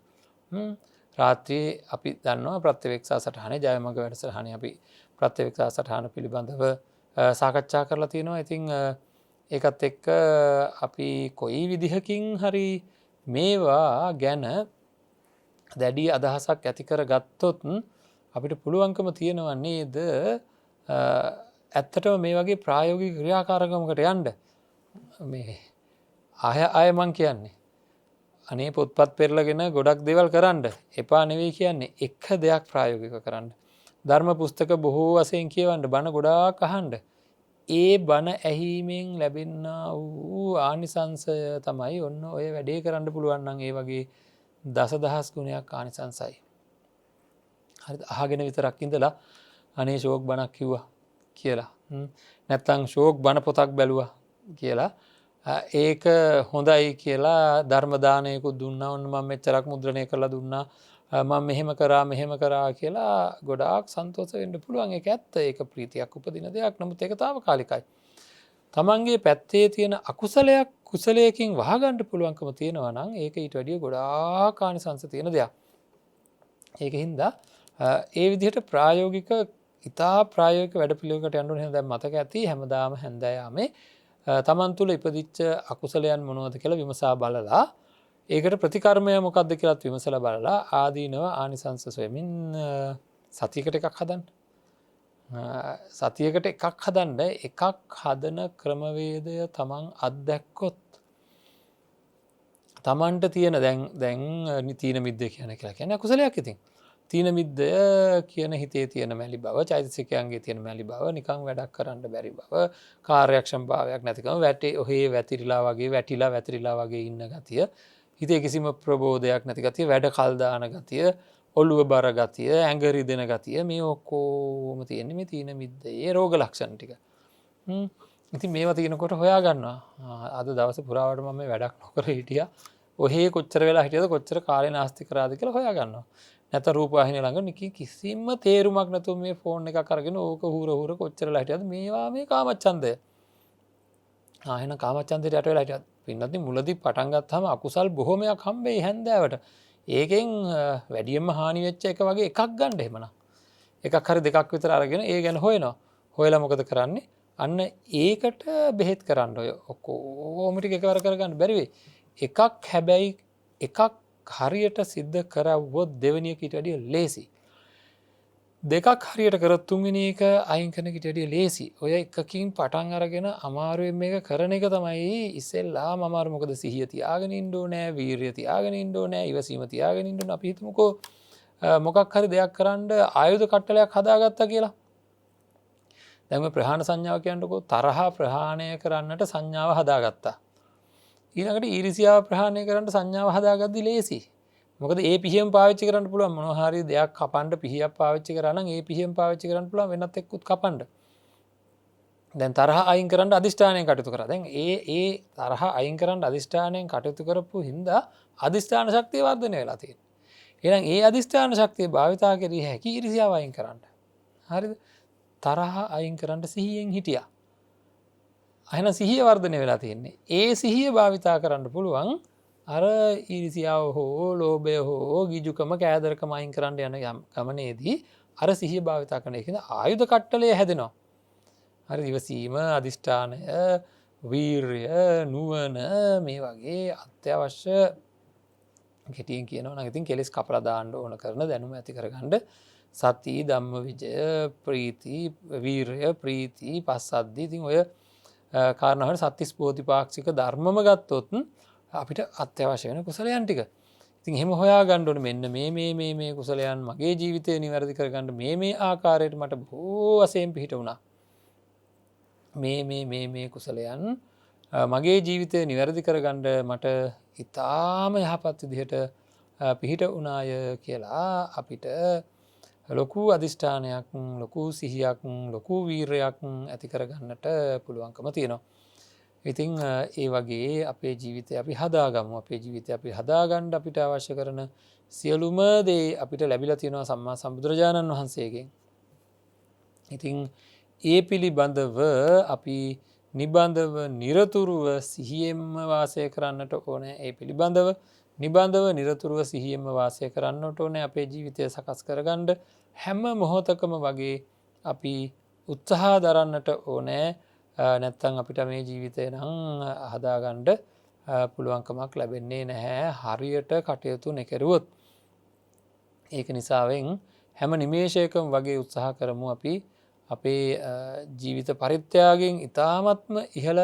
රාත්‍රියේ අපි දන්නවා ප්‍රත්‍යවේක්ෂා සටහනේ ජයමග වැඩසටහනේ අපි ප්‍රත්‍යවේක්ෂා සටහන පිළිබඳව සාකච්ඡා කරලා තියෙනවා. ඉතින් ඒකත් එක්ක අපි කොයි විදිහකින් හරි මේවා ගැන දැඩි අදහසක් ඇති කරගත්තොත් අපිට පුළුවන්කම තියෙනවා නේද ඇත්තටම මේ වගේ ප්‍රායෝගික ක්‍රියාකාරකමකට යන්න. මේ අය මං කියන්නේ අනේ පොත්පත් පෙරලගෙන ගොඩක් දේවල් කරන්න එපා නෙවෙයි කියන්නේ. එක දෙයක් ප්‍රායෝගිකව කරන්න. ධර්ම පුස්තක බොහෝ වශයෙන් කියවන්න, බණ ගොඩාක් අහන්න. ඒ බණ ඇහිීමෙන් ලැබෙනා වූ ආනිසංසය තමයි ඔන්න ඔය වැඩේ කරන්න පුළුවන් නම් ඒ වගේ දසදහස් ගුණයක් ආනිසංසයි. හරිද? අහගෙන විතරක් ඉඳලා අනේ ශෝක් බණක් කිව්වා කියලා. නැත්තම් ශෝක් බණ පොතක් බැලුවා කියලා ඒක හොඳයි කියලා ධර්ම දානයකුත් දුන්නා. ඔන්න මම මෙච්චරක් මුද්‍රණය කරලා දුන්නා. මම මෙහෙම කරා කියලා ගොඩාක් සන්තෝෂ වෙන්න පුළුවන්. ඒක ඇත්ත. ඒක ප්‍රීතියක් උපදින දෙයක්. නමුත් ඒක తాවකාලිකයි. තමන්ගේ පැත්තේ තියෙන අකුසලයක් කුසලයකින් වහගන්න පුළුවන්කම තියෙනවා නම් ඒක ඊට වැඩිය ගොඩාක් ආනිසංස තියෙන දෙයක්. ඒකින්ද ඒ විදිහට ප්‍රායෝගික ඉතා ප්‍රායෝගික වැඩපිළිවෙලකට යන්න ඕනේ. දැන් මතක ඇති හැමදාම හැන්දෑයාමේ තමන් තුළ ඉපදිච්ච අකුසලයන් මොනවද කියලා විමසා බලලා ඒකට ප්‍රතිකර්මය මොකක්ද කියලාත් විමසලා බලලා ආදීනව ආනිසංස සොයමින් සතියකට එකක් හදන්න. සතියකට එකක් හදන්න. එකක් හදන ක්‍රමවේදය තමන් අත්දැක්කොත් තමන්ට තියෙන දැන් තීන මිද්ද කියන කියලා කියන්නේ අකුසලයක් ඉතින්. තීන මිද්දය කියන හිතේ තියෙන මැලි බව, චෛතසිකයන්ගේ තියෙන මැලි බව, නිකන් වැඩක් කරන්න බැරි බව, කාර්යක්ෂම භාවයක් නැතිකම, වැටේ ඔහේ වැතිරිලා වගේ වැතිරිලා වගේ ඉන්න ගතිය, හිතේ කිසිම ප්‍රබෝධයක් නැති ගතිය, වැඩ කල් දාන ගතිය, ඔළුව බර ගතිය, ඇඟ රිදෙන ගතිය, මේ ඔක්කොම තියෙන්නේ මේ තීන මිද්දේ රෝග ලක්ෂණ ටික. ඉතින් මේවා තියෙනකොට හොයා ගන්නවා. අද දවස පුරාවට මම මේ වැඩක් නොකර හිටියා. ඔහේ කොච්චර වෙලා හිටියද කොච්චර කාලේ නාස්ති කරාද කියලා හොයා ගන්නවා. නැත්නම් රූපවාහිනිය ළඟ කිසිම තේරුමක් නැතුව මේ ෆෝන් එකක් අරගෙන ඕක හුර කොච්චරලා හිටියද මේවා මේ කාමච්ඡන්දය. එහෙනම් කාමච්ඡන්දයට යට වෙලා හිටියද පින්නත් මුලදී පටන් ගත්තාම අකුසල් බොහොමයක් හම්බෙයි හැන්දෑවට. ඒකෙන් වැඩියෙන්ම හානි වෙච්ච එක වගේ එකක් ගන්න එහෙමනම්. එකක් හරි දෙකක් විතර අරගෙන ඒ ගැන හොයනවා. හොයලා මොකද කරන්නේ? අන්න ඒකට බෙහෙත් කරන්න ඔය ඔක්කොම ටික එකවර කරගන්න බැරි වෙයි. එකක් හැබැයි එකක් හරියට සිද්ධ කරවුවොත් දෙවෙනි එක ඊට වැඩිය ලේසි. දෙකක් හරියට කරොත් තුන්වෙනි එක අයින් කරන එකට වැඩිය ලේසි. ඔය එකකින් පටන් අරගෙන අමාරුවෙන් මේක කරන එක තමයි ඉස්සෙල්ලාම අමාරු. මොකද සිහිය තියාගෙන ඉන්න ඕනේ, වීරිය තියාගෙන ඉන්න ඕනේ, ඉවසීම තියාගෙන ඉන්න ඕනේ. අපි හිතමුකෝ මොකක් හරි දෙයක් කරන්න ආයුධ කට්ටලයක් හදාගත්තා කියලා. දැන් මේ ප්‍රහාණ සංඥාව කියන්නකො තරහ ප්‍රහාණය කරන්නට සංඥාව හදාගත්තා. ඊළඟට ඊර්ෂ්‍යාව ප්‍රහාණය කරන්න සංඥාව හදාගද්දි ලේසි. මොකද ඒ පිහියම පාවිච්චි කරන්න පුළුවන්. මොනවා හරි දෙයක් කපන්න පිහියක් පාවිච්චි කරා නම් ඒ පිහියම පාවිච්චි කරන්න පුළුවන් වෙනත් එක්කුත් කපන්න. දැන් තරහ අයින් කරන්න අදිෂ්ඨානයෙන් කටයුතු කරා. දැන් ඒ තරහ අයින් කරන්න අදිෂ්ඨානයෙන් කටයුතු කරපු හින්දා අදිෂ්ඨාන ශක්තිය වර්ධනය වෙලා තියෙනවා. එහෙනම් ඒ අදිෂ්ඨාන ශක්තිය භාවිතා කරිය හැකි ඊර්ෂ්‍යාව අයින් කරන්න. හරිද? තරහ අයින් කරන්න සිහියෙන් හිටියා. එහෙනම් සිහිය වර්ධනය වෙලා තියෙන්නේ. ඒ සිහිය භාවිතා කරන්න පුළුවන් අර ඊර්ෂ්‍යාව හෝ ලෝභය හෝ ගිජුකම කෑදරකම අයින් කරන්න යන ගමනේදී අර සිහිය භාවිතා කරන එකද ආයුධ කට්ටලය හැදෙනවා. හරි ඉවසීම, අදිෂ්ඨානය, වීර්ය, නුවණ මේ වගේ අත්‍යවශ්‍ය කෙටියෙන් කියනවා නම් ඉතින් කෙලෙස් කපලා දාන්න ඕන කරන දැනුම ඇති කරගන්න සති, ධම්මවිජය, ප්‍රීති, වීර්ය, ප්‍රීති, පස්සද්ධි ඉතින් ඔය කාරණාවල සත්‍තිස් බෝධිපාක්ෂික ධර්මම ගත්තොත් අපිට අත්‍යවශ්‍ය වෙන කුසලයන් ටික. ඉතින් එහෙම හොයා ගන්න ඕනේ මෙන්න මේ කුසලයන් මගේ ජීවිතේ නිවැරදි කරගන්න මේ ආකාරයට මට බොහෝ වශයෙන් පිහිට වුණා. මේ කුසලයන් මගේ ජීවිතේ නිවැරදි කරගන්න මට ඊටාම යහපත් විදිහට පිහිට වුණාය කියලා අපිට ලොකු අදිෂ්ඨානයක්, ලොකු සිහියක්, ලොකු වීරයක් ඇති කරගන්නට පුළුවන්කම තියෙනවා. ඉතින් ඒ වගේ අපේ ජීවිතය අපි හදාගමු. අපේ ජීවිතය අපි හදාගන්න අපිට අවශ්‍ය කරන සියලුම දේ අපිට ලැබිලා තියෙනවා සම්මා සම්බුදුරජාණන් වහන්සේගෙන්. ඉතින් ඒ පිළිබඳව අපි නිබඳව නිරතුරුව සිහියෙන්ම වාසය කරන්නට ඕනේ. ඒ පිළිබඳව නිබඳව නිරතුරුව සිහියෙන්ම වාසය කරන්නට ඕනේ. අපේ ජීවිතය සකස් කරගන්න හැම මොහොතකම වගේ අපි උත්සාහ දරන්නට ඕනේ. නැත්තම් අපිට මේ ජීවිතය නම් හදාගන්න පුළුවන්කමක් ලැබෙන්නේ නැහැ හරියට කටයුතු නොකරුවොත්. ඒක නිසාවෙන් හැම නිමේෂයකම වගේ උත්සාහ කරමු අපි අපේ ජීවිත පරිත්‍යාගයෙන් ඉතාමත්ම ඉහළ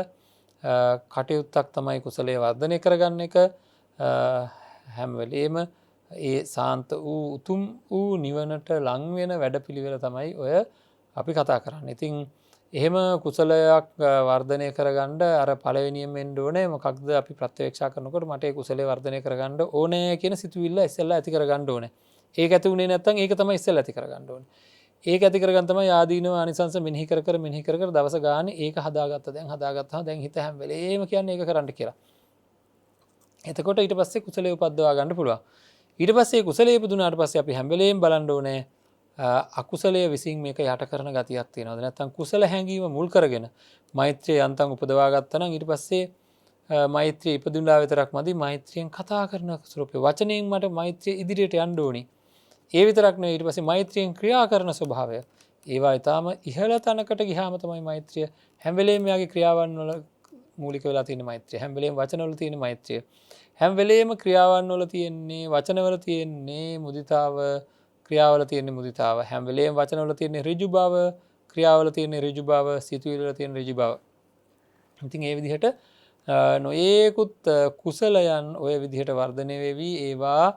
කටයුත්තක් තමයි කුසලයේ වර්ධනය කරගන්න එක. හැම වෙලේම ඒ සාන්ත වූ උතුම් වූ නිවනට ලං වෙන වැඩපිළිවෙල තමයි ඔය අපි කතා කරන්නේ. ඉතින් එහෙම කුසලයක් වර්ධනය කරගන්න අර පළවෙනියෙන් වෙන්න ඕනේ මොකක්ද අපි ප්‍රත්‍යක්ෂා කරනකොට මට ඒ කුසලයේ වර්ධනය කරගන්න ඕනේ කියන සිතුවිල්ල ඉස්සෙල්ලා ඇති කරගන්න ඕනේ. ඒක ඇති වුණේ නැත්නම් ඒක තමයි ඉස්සෙල්ලා ඇති කරගන්න ඕනේ. ඒක ඇති කරගන්න තමයි ආදීනව ආනිසංස මෙනෙහි කර දවස ගානේ ඒක හදාගත්තා. දැන් හදාගත්තා. දැන් හිත හැම වෙලේම කියන්නේ ඒක කරන්න කියලා. එතකොට ඊට පස්සේ කුසලයේ උපද්දවා ගන්න පුළුවන්. ඊට පස්සේ කුසලයේ ඉපදුනාට පස්සේ අපි හැම වෙලේම බලන්න ඕනේ අකුසලයේ විසින් මේක යට කරන ගතියක් තියෙනවද නැත්නම් කුසල හැඟීම මුල් කරගෙන මෛත්‍රිය යන්තම් උපදවා ගත්තා නම් ඊට පස්සේ මෛත්‍රිය ඉපදුනා විතරක් මදි මෛත්‍රියෙන් කතා කරන ස්වරූපේ වචනයෙන් මට මෛත්‍රිය ඉදිරියට යන්න ඕනි. ඒ විතරක් නෙවෙයි ඊට පස්සේ මෛත්‍රියෙන් ක්‍රියා කරන ස්වභාවය ඒවා ඊටාම ඉහළ තැනකට ගියාම තමයි මෛත්‍රිය හැම වෙලේම යාගේ ක්‍රියාවන් වල මූලික වෙලා තියෙන මෛත්‍රිය හැම වෙලේම වචන වල තියෙන මෛත්‍රිය හැම වෙලේම ක්‍රියාවන් වල තියෙන්නේ වචන වල තියෙන්නේ මුදිතාව ක්‍රියාවල තියෙන මුදිතාව හැම වෙලේම වචන වල තියෙන ඍජු බව ක්‍රියාවල තියෙන ඍජු බව සිතුවිලි වල තියෙන ඍජු බව. ඉතින් ඒ විදිහට නොඒකුත් කුසලයන් ඔය විදිහට වර්ධනය වෙවී ඒවා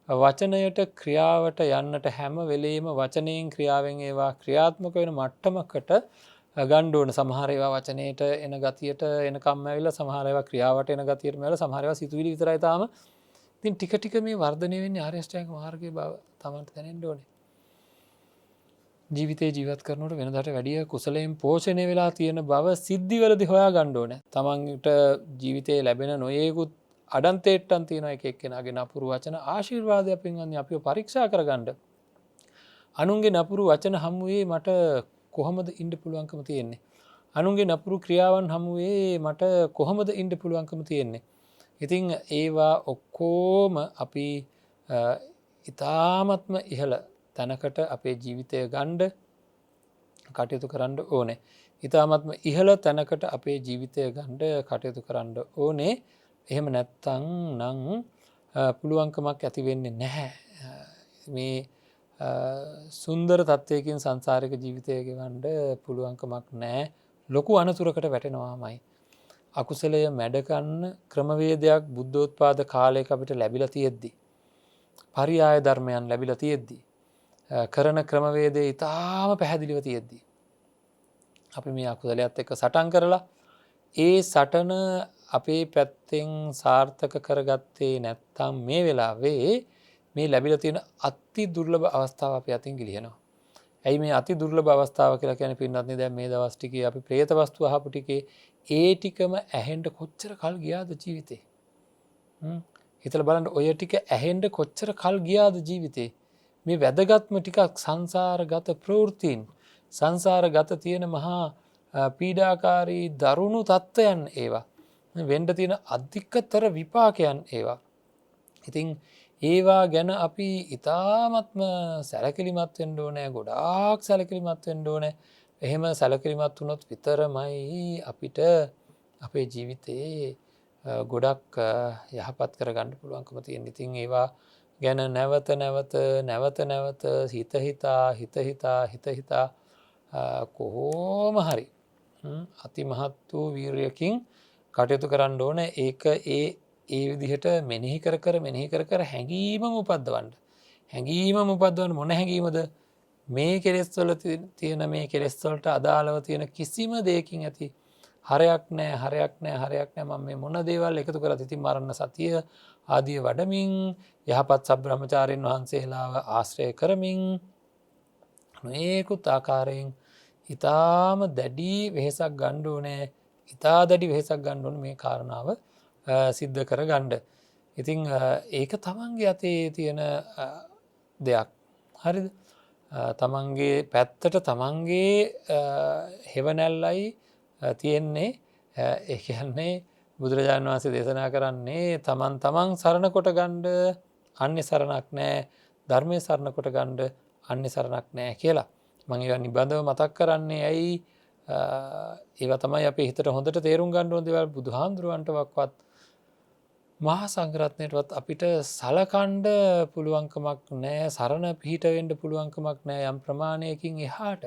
වචනයට ක්‍රියාවට යන්නට හැම වෙලේම වචනයෙන් ක්‍රියාවෙන් ඒවා ක්‍රියාත්මක වෙන මට්ටමකට ගණ්ඩුවන සමහරවා වචනයට එන ගතියට එනකම් ඇවිල්ලා සමහර ඒවා ක්‍රියාවට එන ගතියට මෙල සමහර ඒවා සිතුවිලි විතරයි තාම. ඉතින් ටික ටික මේ වර්ධනය වෙන්නේ ආර්ය අෂ්ටාංගික මාර්ගයේ බව තමන්ට දැනෙන්න ඕනේ. ජීවිතේ ජීවත් කරනකොට වෙනදාට වැඩිය කුසලයෙන් පෝෂණය වෙලා තියෙන බව සිද්ධිවලදී හොයා ගන්න ඕනේ. තමන්ට ජීවිතේ ලැබෙන නොයේකුත් අඩන්තේට්ටන් තියෙන එක එක්කෙනාගේ නපුරු වචන ආශිර්වාදයක් පින්වත්නි අපිව පරීක්ෂා කරගන්න. අනුන්ගේ නපුරු වචන හමුවේ මට කොහොමද ඉන්න පුළුවන්කම තියෙන්නේ? අනුන්ගේ නපුරු ක්‍රියාවන් හමුවේ මට කොහොමද ඉන්න පුළුවන්කම තියෙන්නේ? ඉතින් ඒවා ඔක්කොම අපි ඉතාමත්ම ඉහළ තැනකට අපේ ජීවිතය ගණ්ඩ කටයුතු කරන්න ඕනේ. ඉතාමත්ම ඉහළ තැනකට අපේ ජීවිතය ගණ්ඩ කටයුතු කරන්න ඕනේ. එහෙම නැත්තං නං පුළුවන්කමක් ඇතිවෙන්නේ නැහැ. මේ සුන්දර තත්වයකින් සංසාරික ජීවිතය ගෙවන්ඩ පුළුවන්කමක් නෑ. ලොකු අනතුරකට වැටෙනවාමයි. අකුසලය මැඩකන්න ක්‍රමවේදයක් බුද්ධෝත්පාද කාලයක අපිට ලැබිල තියෙද්දි. පරියාය ධර්මයන් ලැබිල තියෙද්දී. කරන ක්‍රමවේදය ඉතාම පැහැදිලිව තියෙද්දී. අපි මේ අකුසලයත් එක්ක සටන් කරලා ඒ සටන අපේ පැත්තෙන් සාර්ථක කරගත්තේ නැත්තම් මේ වෙලාවේ මේ ලැබිල තියෙන අති දුර්ලභ අවස්ථාව අප අතින් ගිලිහෙනවා. ඇයි මේ අති දුර්ලභ අවස්ථාව කියලා කියන පින්නත්නි දැන් මේ දවස් ටිකේ අපි ප්‍රේත වස්තු අහපු ටිකේ ඒ ටිකම ඇහෙන්න කොච්චර කල් ගියාද ජීවිතේ? හිතලා බලන්න ඔය ටික ඇහෙන්න කොච්චර කල් ගියාද ජීවිතේ? මේ වැදගත්ම ටිකක් සංසාරගත ප්‍රවෘත්තීන් සංසාරගත තියෙන මහා පීඩාකාරී දරුණු තත්ත්වයන් ඒවා වෙන්ඩ තියෙන අධිකතර විපාකයන් ඒවා. ඉතිං ඒවා ගැන අපි ඉතාමත්ම සැලකිලිමත් වෙන්න ඕනෑ ගොඩාක් සැලකිලිමත් වෙන්න ඕනෑ. එහෙම සැලකිලිමත් වුණොත් විතරමයි අපිට අපේ ජීවිතයේ ගොඩක් යහපත් කර ගණ්ඩ පුළුවන්කම තියෙන. ඉතින් ඒවා ගැන නැවත නැවත හිතහිතා කොහෝම හරි අති මහත් වූ වීරයකින් කටයුතු කරන්න ඕන. ඒක ඒ විදිහට මෙනෙහි කර හැඟීම උපද්දවන්න. හැඟීම උපද්දවන්න මොන හැඟීමද? මේ කෙලෙස්වල තියෙන මේ කෙලෙස්වලට අදාළව තියෙන කිසිම දෙයකින් ඇති හරයක් නෑ මම මේ මොන දේවල් එකතු කරත් ඉතින් මරණ සතිය ආදිය වඩමින් යහපත් සබ්‍රහ්මචාරීන් වහන්සේලාව ආශ්‍රය කරමින් නොයෙකුත් ආකාරයෙන් ඉතාම දැඩි වෙහෙසක් ගන්න ඕනේ. ඉතා දැඩි වෙහෙසක් ගන්න ඕනේ මේ කාරණාව සිද්ධ කර ගන්න. ඉතින් ඒක තමන්ගේ අතේ තියෙන දෙයක්. හරිද? තමන්ගේ පැත්තට තමන්ගේ හෙවණැල්ලයි තියෙන්නේ. ඒ කියන්නේ බුදුරජාණන් වහන්සේ දේශනා කරන්නේ තමන් සරණ කොට ගණ්ඩ අන්‍ය සරණක් නෑ, ධර්මය සරණ කොට ගණ්ඩ අන්‍ය සරණක් නෑ කියලා. මං ඒවා නිබඳව මතක් කරන්නේ ඇයි ඒවා තමයි අපේ හිතට හොඳට තේරුම් ගන්න ඕන දේවල්. බුදුහාමුදුරුවන්ටවත් මහා සංඝරත්නයටවත් අපිට සලකණ්ඩ පුළුවන්කමක් නෑ, සරණ පිහිට වෙන්න පුළුවන්කමක් නෑ. යම් ප්‍රමාණයකින් එහාට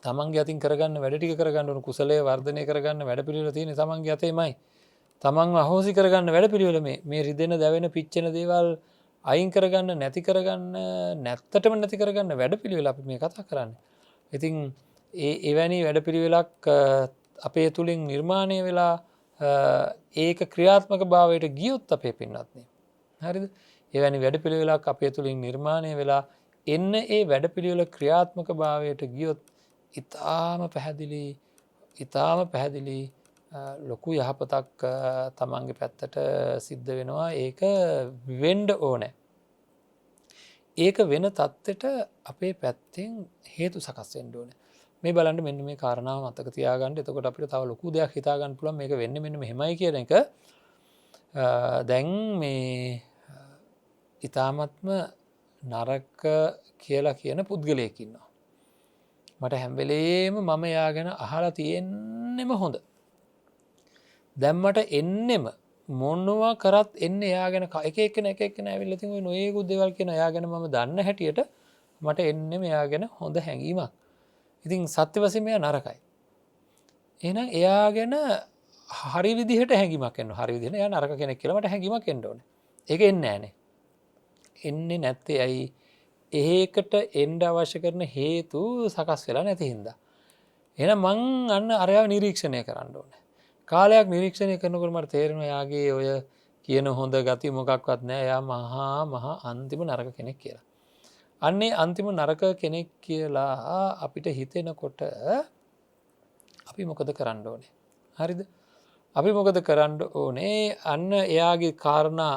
තමන්ගේ අතින් කරගන්න වැඩ ටික කරගන්න ඕන, කුසලයේ වර්ධනය කරගන්න වැඩපිළිවෙල තියෙන තමන්ගේ අතේමයි. තමන්ව අහෝසි කරගන්න වැඩපිළිවෙල මේ රිදෙන දැවෙන පිච්චෙන දේවල් අයින් කරගන්න, නැති කරගන්න, නැත්තටම නැති කරගන්න වැඩපිළිවෙල අපි මේ කතා කරන්නේ. ඉතින් එවැනි වැඩපිළිවෙලක් අපේ තුලින් නිර්මාණය වෙලා ඒක ක්‍රියාත්මක භාවයට ගියොත් අපේ පින්වත්නි. හරිද? එවැනි වැඩපිළිවෙලක් අපේ තුලින් නිර්මාණය වෙලා එන්න ඒ වැඩපිළිවෙල ක්‍රියාත්මක භාවයට ගියොත් ඉතාම පැහැදිලි ලොකු යහපතක් තමන්ගේ පැත්තට සිද්ධ වෙනවා. ඒක වෙන්ඩ ඕනෑ. ඒක වෙන තත්ත්වයට අපේ පැත්තෙන් හේතු සකස් වෙන්න ඕනේ. මේ බලන්න මෙන්න මේ කාරණාව මතක තියාගන්න. එතකොට අපිට තව ලොකු දෙයක් හිතා ගන්න පුළුවන් මේක වෙන්නේ මෙන්න මෙහෙමයි කියන එක. දැන් මේ ඊ타මත්ම නරක කියලා කියන පුද්ගලයෙක් ඉන්නවා. මට හැම වෙලේම මම යා ගැන අහලා තියෙන්නෙම හොඳ. දැන් මට එන්නෙම මොනවා කරත් එන්නේ එයා ගැන එක එක්කෙනා ඇවිල්ලා ඉතින් ඔය නොයේකුත් දේවල් කියන එයා ගැන මම දන්න හැටියට මට එන්නෙම එයා ගැන හොඳ හැඟීමක්. ඉතින් සත්‍ය වශයෙන්ම එයා නරකයි. එහෙනම් එයා ගැන හරි විදිහට හැඟීමක් එන්න හරි විදිහට යා නරක කෙනෙක් කියලා මට හැඟීමක් එන්න ඕනේ. ඒක එන්නේ නැහනේ. එන්නේ නැත්තේ ඇයි? ඒකට එන්න අවශ්‍ය කරන හේතු සකස් වෙලා නැති හින්දා. එහෙනම් මං අන්න අරයාව නිරීක්ෂණය කරන්න ඕනේ. කාලයක් නිරීක්ෂණය කරනකොට මට තේරෙනවා යාගේ ඔය කියන හොඳ ගති මොකක්වත් නැහැ. යා මහා අන්තිම නරක කෙනෙක් කියලා. අන්නේ අන්තිම නරක කෙනෙක් කියලා අපිට හිතෙනකොට අපි මොකද කරන්න ඕනේ? හරිද? අපි මොකද කරන්න ඕනේ? අන්න එයාගේ කාරණා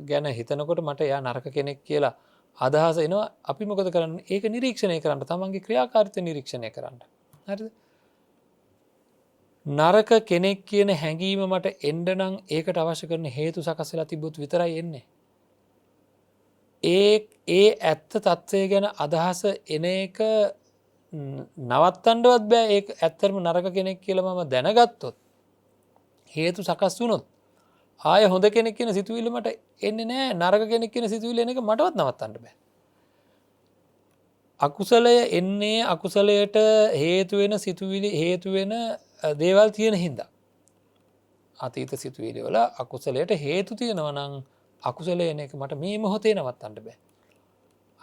ගැන හිතනකොට මට එයා නරක කෙනෙක් කියලා අදහස එනවා. අපි මොකද කරන්නේ? ඒක නිරීක්ෂණය කරන්න. තමන්ගේ ක්‍රියාකාරීත්වය නිරීක්ෂණය කරන්න. හරිද? නරක කෙනෙක් කියන හැඟීම මට එන්න නම් ඒකට අවශ්‍ය කරන හේතු සකස් වෙලා තිබ්බොත් විතරයි එන්නේ. ඒ ඇත්ත తත්වය ගැන අදහස එන එක නවත්තන්නවත් බෑ. ඒක ඇත්තටම නරක කෙනෙක් කියලා මම දැනගත්තොත් හේතු සකස් වුණොත් ආය හොඳ කෙනෙක් කියන සිතුවිල්ල මට එන්නේ නෑ. නරක කෙනෙක් කියන සිතුවිල්ල එන එක මටවත් නවත්තන්න බෑ. අකුසලය එන්නේ අකුසලයට හේතු වෙන සිතුවිලි හේතු වෙන දේවල් තියෙන හින්දා. අතීත සිතුවිලි වල අකුසලයට හේතු තියෙනවා නම් අකුසලය එන එක මට මේ මොහොතේ නවත්තන්න බෑ.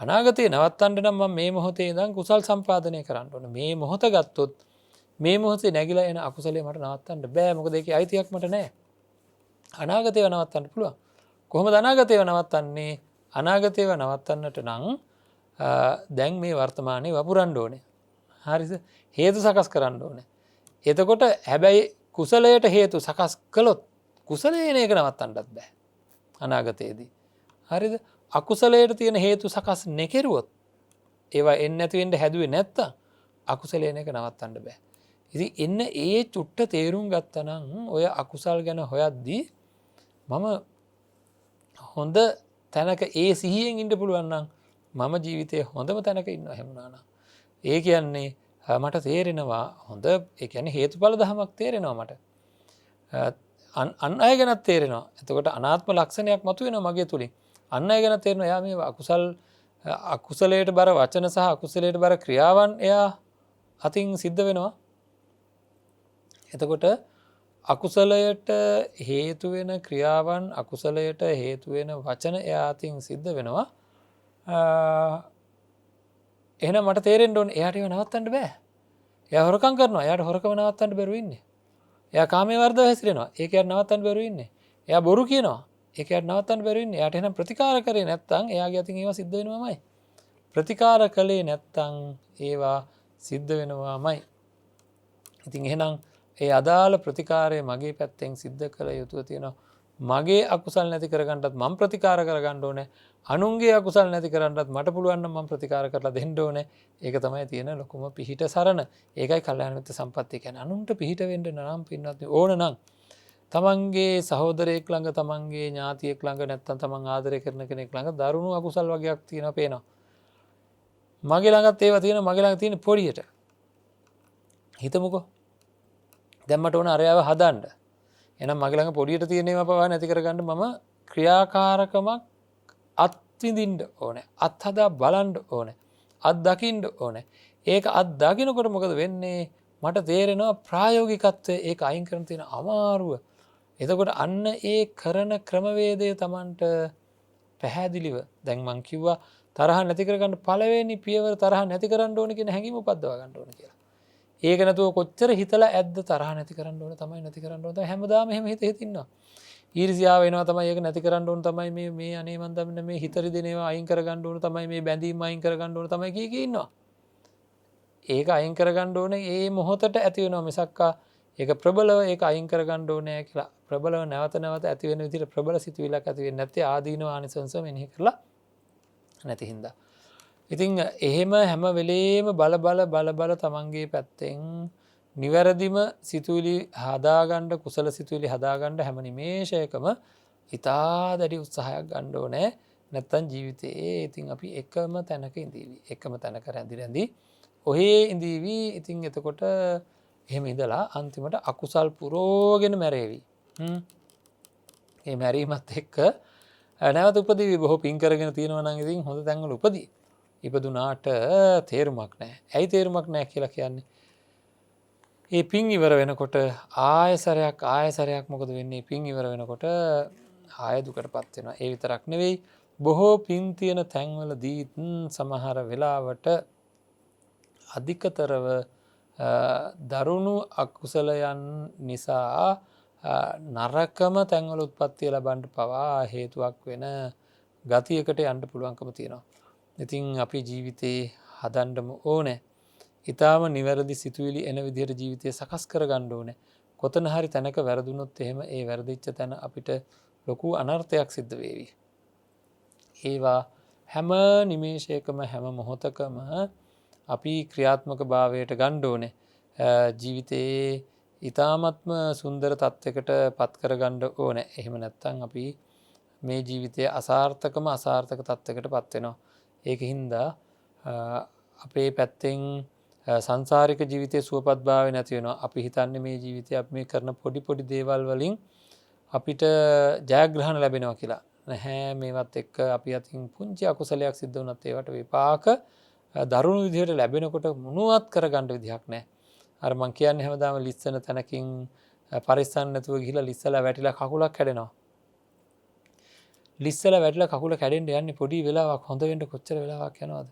අනාගතේ නවත්තන්න නම් මම මේ මොහොතේ ඉඳන් කුසල් සම්පාදනය කරන්න ඕන. මේ මොහොත ගත්තොත් මේ මොහොතේ නැగిලා එන අකුසලයේ මට නවත්තන්න බෑ. මොකද ඒකේ අයිතියක් මට නැහැ. අනාගතේව නවත්තන්න පුළුවන්. කොහොමද අනාගතේව නවත්තන්නේ? අනාගතේව නවත්තන්නට නම් දැන් මේ වර්තමානයේ වපුරන්න ඕනේ. හරිද? හේතු සකස් කරන්න ඕනේ. එතකොට හැබැයි කුසලයට හේතු සකස් කළොත් කුසලයේ එන එක නවත්තන්නත් බෑ. අනාගතයේදී. හරිද? අකුසලයට තියෙන හේතු සකස් නොකරුවොත් ඒවා එන්නේ නැති වෙන්න හැදුවේ නැත්තම් අකුසලයෙන් එක නවත්තන්න බෑ. ඉතින් එන්න ඒ චුට්ට තේරුම් ගත්තා නම් ඔය අකුසල් ගැන හොයද්දී මම හොඳ තැනක ඒ සිහියෙන් ඉන්න පුළුවන් නම් මම ජීවිතේ හොඳම තැනක ඉන්නවා එහෙම නාන. ඒ කියන්නේ මට තේරෙනවා හොඳ ඒ කියන්නේ හේතුඵල ධමයක් තේරෙනවා මට. අන් අය ගැනත් තේරෙනවා. එතකොට අනාත්ම ලක්ෂණයක් මතුවෙනවා මගේ තුලින්. අන් අය ගැන තේරෙනවා එයා මේ අකුසලයට බර වචන සහ අකුසලයට බර ක්‍රියාවන් එයා අතින් සිද්ධ වෙනවා. එතකොට අකුසලයට හේතු වෙන ක්‍රියාවන් අකුසලයට හේතු වෙන වචන එයා අතින් සිද්ධ වෙනවා. එහෙනම් මට තේරෙන්න ඕනේ එයාට ඒව නවත්තන්න බෑ. එයා හොරකම් කරනවා. එයාට හොරකම නවත්තන්න බැරුව ඉන්නේ. එයා කාමයේ වර්ධව හැසිරෙනවා. ඒක එයාට නවත්තන්න බැරුව ඉන්නේ. එයා බොරු කියනවා. ඒක එයාට නවත්තන්න බැරුව ඉන්නේ. එයාට එහෙනම් ප්‍රතිකාර කරේ නැත්නම් එයාගේ අතින් ඒවා සිද්ධ වෙනවමයි. ප්‍රතිකාර කළේ නැත්නම් ඒවා සිද්ධ වෙනවමයි. ඉතින් එහෙනම් ඒ අදාළ ප්‍රතිකාරය මගේ පැත්තෙන් සිද්ධ කළ යුතුව තියෙනවා. මගේ අකුසල් නැති කරගන්නත් මම ප්‍රතිකාර කරගන්න ඕනේ. අනුන්ගේ අකුසල් නැති කරන්නත් මට පුළුවන් නම් මම ප්‍රතිකාර කරලා දෙන්න ඕනේ. ඒක තමයි තියෙන ලොකුම පිහිට සරණ. ඒකයි කල්යාණ මිත්‍ර සම්පත්තිය කියන්නේ. අනුන්ට පිහිට වෙන්න නම් පින්නත් ඕන නම් තමන්ගේ සහෝදරයෙක් ළඟ තමන්ගේ ඥාතියෙක් ළඟ නැත්නම් තමන් ආදරය කරන කෙනෙක් ළඟ දරුණු අකුසල් වගේක් තියෙනවා පේනවා. මගේ ළඟත් ඒවා තියෙනවා. මගේ ළඟ තියෙන පොඩියට. හිතමුකෝ. දැන් මට ඕන අරයව හදන්න. එහෙනම් මගේ ළඟ පොඩියට තියෙන ඒවා පවා නැති කරගන්න මම ක්‍රියාකාරකමක් අත්විඳින්න ඕනේ. අත්හදා බලන්න ඕනේ. අත් දකින්න ඕනේ. ඒක අත් දකින්නකොට මොකද වෙන්නේ? මට තේරෙනවා ප්‍රායෝගිකත්වය ඒක අයින් කරන තියෙන අමාරුව. එතකොට අන්න ඒ කරන ක්‍රමවේදය Tamanට පැහැදිලිව දැන් මං කිව්වා තරහ නැති කරගන්න පළවෙනි පියවර තරහ නැති කරන්න ඕනේ කියන හැඟීම උපද්දවා ගන්න ඕනේ කියලා. ඒක නැතුව කොච්චර හිතලා ඇද්ද තරහ නැති කරන්න ඕන තමයි නැති කරන්න ඕන තමයි හැමදාම එහෙම හිත ඉන්නවා. ඊර්ෂ්‍යාව වෙනවා තමයි ඒක නැති කරන්න ඕන තමයි මේ අනේ මන් දන්නේ මේ හිත රිදෙන ඒවා අයින් කරගන්න ඕන තමයි මේ බැඳීම් අයින් කරගන්න ඕන තමයි කී ඉන්නවා. ඒක අයින් කරගන්න ඕනේ ඒ මොහොතට ඇති වෙනවා මිසක්කා ඒක ප්‍රබලව ඒක අයින් කරගන්න ඕනේ කියලා ප්‍රබලව නැවත නැවත ඇති වෙන විදිහට ප්‍රබල සිතුවිල්ලක් ඇති වෙන්නේ නැත්තේ ආදීනව ආනිසංස මෙනෙහි කරලා නැති හින්දා. ඉතින් එහෙම හැම වෙලේම බල තමන්ගේ පැත්තෙන් නිවැරදිම සිතුවිලි හදාගන්න කුසල සිතුවිලි හදාගන්න හැම නිමේෂයකම ඉතා දැඩි උත්සාහයක් ගන්න ඕනේ. නැත්තම් ජීවිතේ ඉතින් අපි එකම තැනක ඉඳීවි. එකම තැනක රැඳි ඔහේ ඉඳීවි. ඉතින් එතකොට එහෙම ඉඳලා අන්තිමට අකුසල් පුරෝගෙන මැරේවි. ඒ මැරීමත් එක්ක නැවත උපදීවි. බොහෝ පින් කරගෙන තියෙනවා නම් ඉතින් හොඳ තැන්වල උපදී. ඉපදුනාට තේරුමක් නැහැ. ඇයි තේරුමක් නැහැ කියලා කියන්නේ? ඒ පින් ඉවර වෙනකොට ආයසරයක් මොකද වෙන්නේ? පින් ඉවර වෙනකොට ආය දුකටපත් වෙනවා. ඒ විතරක් නෙවෙයි බොහෝ පින් තියෙන තැන්වලදීත් සමහර වෙලාවට අධිකතරව දරුණු අකුසලයන් නිසා නරකම තැන්වල උත්පත්තිය ලබන්න පවා හේතුවක් වෙන ගතියකට යන්න පුළුවන්කම තියෙනවා. ඉතින් අපි ජීවිතේ හදන්නම ඕනේ. ඊටාම නිවැරදි සිතුවිලි එන විදිහට ජීවිතය සකස් කරගන්න ඕනේ. කොතන හරි තැනක වැරදුනොත් එහෙම ඒ වැරදිච්ච තැන අපිට ලොකු අනර්ථයක් සිද්ධ වේවි. ඒවා හැම නිමේෂයකම හැම මොහොතකම අපි ක්‍රියාත්මක භාවයට ගන්න ඕනේ. ජීවිතයේ ඊ타මත්ම සුන්දර තත්යකට පත් කරගන්න ඕනේ. එහෙම නැත්නම් අපි මේ ජීවිතයේ අසාර්ථක තත්යකට පත් වෙනවා. ඒකින්ද අපේ පැත්තෙන් සංසාරික ජීවිතයේ සුවපත් භාවය නැති වෙනවා. අපි හිතන්නේ මේ ජීවිතේ අපි මේ කරන පොඩි දේවල් වලින් අපිට ජයග්‍රහණ ලැබෙනවා කියලා. නැහැ, මේවත් එක්ක අපි අතින් පුංචි අකුසලයක් සිද්ධ වුණත් ඒවට විපාක දරුණු විදිහට ලැබෙනකොට මොනවත් කරගන්න විදිහක් නැහැ. අර මං කියන්නේ හැමදාම ලිස්සන තැනකින් පරිස්සම් නැතුව ගිහිලා ලිස්සලා වැටිලා කකුලක් කැඩෙනවා. ලිස්සලා වැටිලා කකුල කැඩෙන්න යන්නේ පොඩි වෙලාවක්, හොඳ වෙන්න කොච්චර වෙලාවක් යනවද?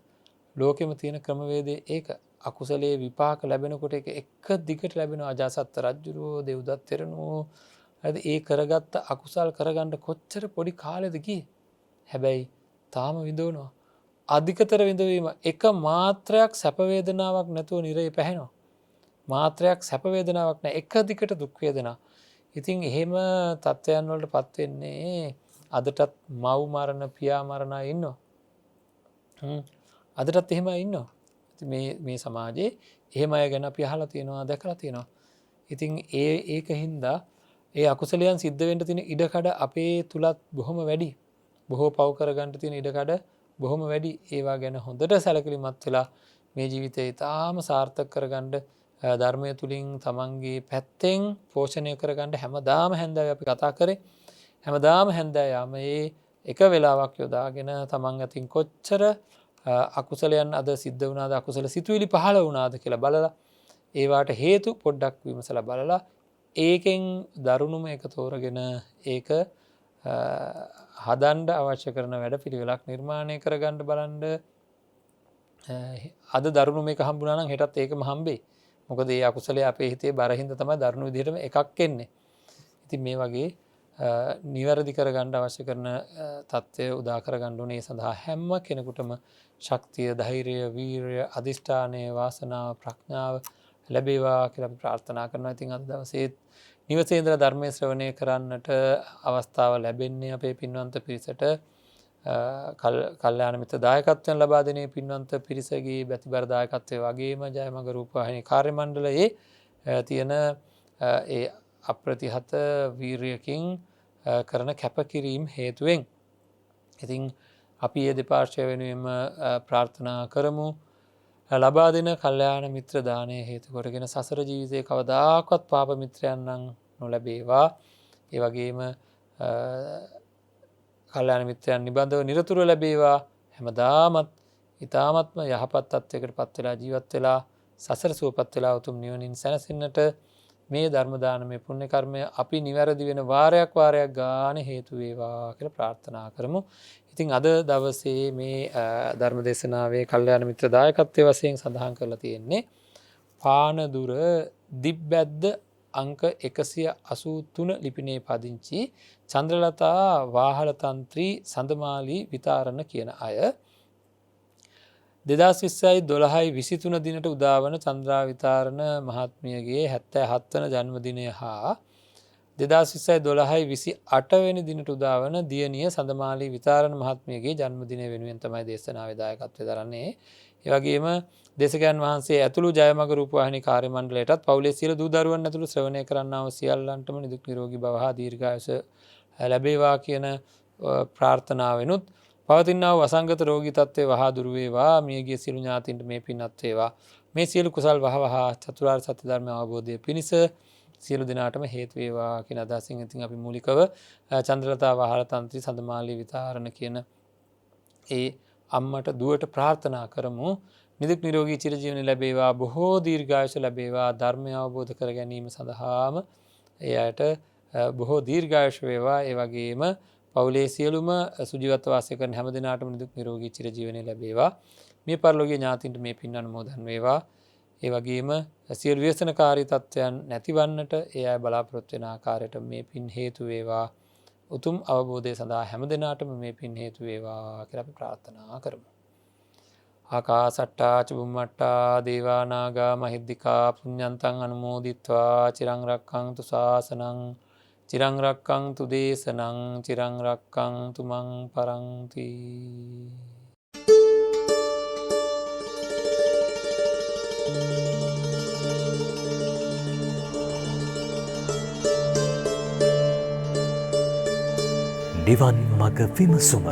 ලෝකෙම තියෙන ක්‍රමවේදය ඒක. අකුසලයේ විපාක ලැබෙනකොට ඒක එක දිගට ලැබෙනවා. අජාසත් රජුරෝ, දෙව්දත් තෙරණුවෝ ඒ කරගත්ත අකුසල් කරගන්න කොච්චර පොඩි කාලෙද ගියේ. හැබැයි තාම විඳවනවා. අධිකතර විඳවීම එක මාත්‍රයක් සැප වේදනාවක් නැතුව නිරේ පැහැෙනවා. මාත්‍රයක් සැප වේදනාවක් නැහැ. එක දිගට දුක් වේදනා. ඉතින් එහෙම තත්ත්වයන් වලටපත් වෙන්නේ අදටත් මව් මරණ, පියා මරණ අය ඉන්නවා. අදටත් එහෙම අය ඉන්නවා. මේ සමාජයේ එහෙම අය ගැන අපි අහලා තියෙනවා, දැකලා තියෙනවා. ඉතින් ඒකින්ද ඒ අකුසලයන් සිද්ධ වෙන්න තියෙන ඉඩකඩ අපේ තුලත් බොහොම වැඩි. බොහෝ පව් කරගන්න තියෙන ඉඩකඩ බොහොම වැඩි. ඒවා ගැන හොඳට සැලකිලිමත් වෙලා මේ ජීවිතය ඉතාම සාර්ථක කරගන්න ධර්මය තුලින් තමන්ගේ පැත්තෙන් පෝෂණය කරගන්න හැමදාම හැන්දෑවේ අපි කතා කරේ. හැමදාම හැන්දෑ යාමේ එක වෙලාවක් යොදාගෙන තමන් අතින් කොච්චර අකුසලයන් අද සිද්ධ වුණාද, අකුසල සිතුවිලි පහළ වුණාද කියලා බලලා ඒවාට හේතු පොඩ්ඩක් විමසලා බලලා ඒකෙන් දරුණුම එක තෝරගෙන ඒක හදන්න අවශ්‍ය කරන වැඩපිළිවෙලක් නිර්මාණය කරගන්න බලන්න. අද දරුණුම එක හම්බුණා නම් හෙටත් ඒකම හම්බෙයි. මොකද ඒ අකුසලයේ අපේ හිතේ බරින්ද තමයි දරුණු විදිහටම එකක් එන්නේ. ඉතින් මේ වගේ නිවැරදි කරගන්න අවශ්‍ය කරන தත්ත්වය උදා කරගන්න ඕනේ. ඒ සඳහා හැම කෙනෙකුටම ශක්තිය, ධෛර්යය, වීරිය, අදිෂ්ඨානය, වාසනාව, ප්‍රඥාව ලැබේවා කියලා අපි ප්‍රාර්ථනා කරනවා. ඉතින් අද දවසේ නිවසේ ඉඳලා ධර්මයේ ශ්‍රවණය කරන්නට අවස්ථාව ලැබෙන්නේ අපේ පින්වන්ත පිරිසට කල්යාණ මිත්‍ර දායකත්වයෙන් ලබා දෙනේ පින්වන්ත පිරිසගේ බැතිබර දායකත්වයේ වගේම ජයමග රූපවාහිනී කාර්ය මණ්ඩලයේ තියෙන ඒ අප්‍රතිහත වීරියකින් කරන කැපකිරීම හේතුවෙන්. ඉතින් අපි මේ දෙපාර්ශ්වය වෙනුවෙන්ම ප්‍රාර්ථනා කරමු. ලබා දෙන කල්යාණ මිත්‍ර දාණය හේතු කොටගෙන සසර ජීවිතේ කවදාකවත් පාප මිත්‍රයන් නම් නොලැබේවා. ඒ වගේම කල්යාණ මිත්‍රයන් නිබඳව නිරතුරුව ලැබේවා. හැමදාමත් ඊ타මත්ම යහපත් තත්වයකට පත් වෙලා ජීවත් වෙලා සසර සුවපත් වෙලා උතුම් නිවනින් සැනසෙන්නට මේ ධර්ම දානමය පුණ්‍ය කර්මය අපි නිවැරදි වෙන වාරයක් ගානේ හේතු වේවා කියලා ප්‍රාර්ථනා කරමු. ඉතින් අද දවසේ මේ ධර්ම දේශනාවේ කල්යාණ මිත්‍ර දායකත්වයේ වශයෙන් සඳහන් කරලා තියෙන්නේ පානදුර දිබ්බැද්ද අංක 183 ලිපිනේ පදිංචි චන්ද්‍රලතා වාහල තන්ත්‍රී සඳමාලි විතාරණ කියන අය 2020/12/23 දිනට උදාවන චන්ද්‍රා විතාරණ මහත්මියගේ 77 වන ජන්මදිනය හා 2020/12/28 වෙනි දිනට උදාවන දියණිය සඳමාලි විතාරණ මහත්මියගේ ජන්මදිනය වෙනුවෙන් තමයි දේශනාවේ දායකත්වය දරන්නේ. ඒ වගේම දේශකයන් වහන්සේ ඇතුළු ජයමග රූපවාහිනී කාර්ය මණ්ඩලයටත් පවුලේ සියලු දූ දරුවන් ඇතුළු ශ්‍රවණය කරන්නා වූ සියල්ලන්ටම නිදුක් නිරෝගී භව හා දීර්ඝායුෂ ලැබේවා කියන ප්‍රාර්ථනාවෙනුත් පවතිනා වූ අසංගත රෝගී තත්ත්වය වහා දුරු වේවා. මියගිය සියලු ඥාතීන්ට මේ පින්වත් වේවා. මේ සියලු කුසල් වහවහා චතුරාර්ය සත්‍ය ධර්ම අවබෝධය පිණිස සියලු දෙනාටම හේතු වේවා කියන අදහසින් ඉතින් අපි මූලිකව චන්ද්‍රලතා වාහල තන්ත්‍රී සඳමාලි විතාරණ කියන ඒ අම්මට දුවට ප්‍රාර්ථනා කරමු. නිදුක් නිරෝගී චිරජීවනය ලැබේවා, බොහෝ දීර්ඝායුෂ ලැබේවා, ධර්මය අවබෝධ කර ගැනීම සඳහාම ඒ අයට බොහෝ දීර්ඝායුෂ වේවා. ඒ වගේම පවුලේ සියලුම සුජීවත්ව වාසය කරන හැම දිනාටම නිදුක් නිරෝගී චිරජීවනය ලැබේවා. මේ පරලෝකීය ඥාතීන්ට මේ පින් අනුමෝදන් වේවා. ඒ වගේම සියලු ව්‍යසනකාරී තත්ත්වයන් නැතිවන්නට ඒ අය බලාපොරොත්තු වෙන ආකාරයට මේ පින් හේතු වේවා. උතුම් අවබෝධය සඳහා හැම දිනාටම මේ පින් හේතු වේවා කියලා අපි ප්‍රාර්ථනා කරමු. ආකාසට්ටා චුම්මට්ටා දේවා නාග මහිද්దికා පුඤ්ඤන්තං අනුමෝදිත්වා චිරං රක්ඛන්තු ශාසනං චිරං රක්ඛන්තු දේශනං චිරං රක්ඛන්තු මං පරන්ති. නිවන් මඟ විමසුම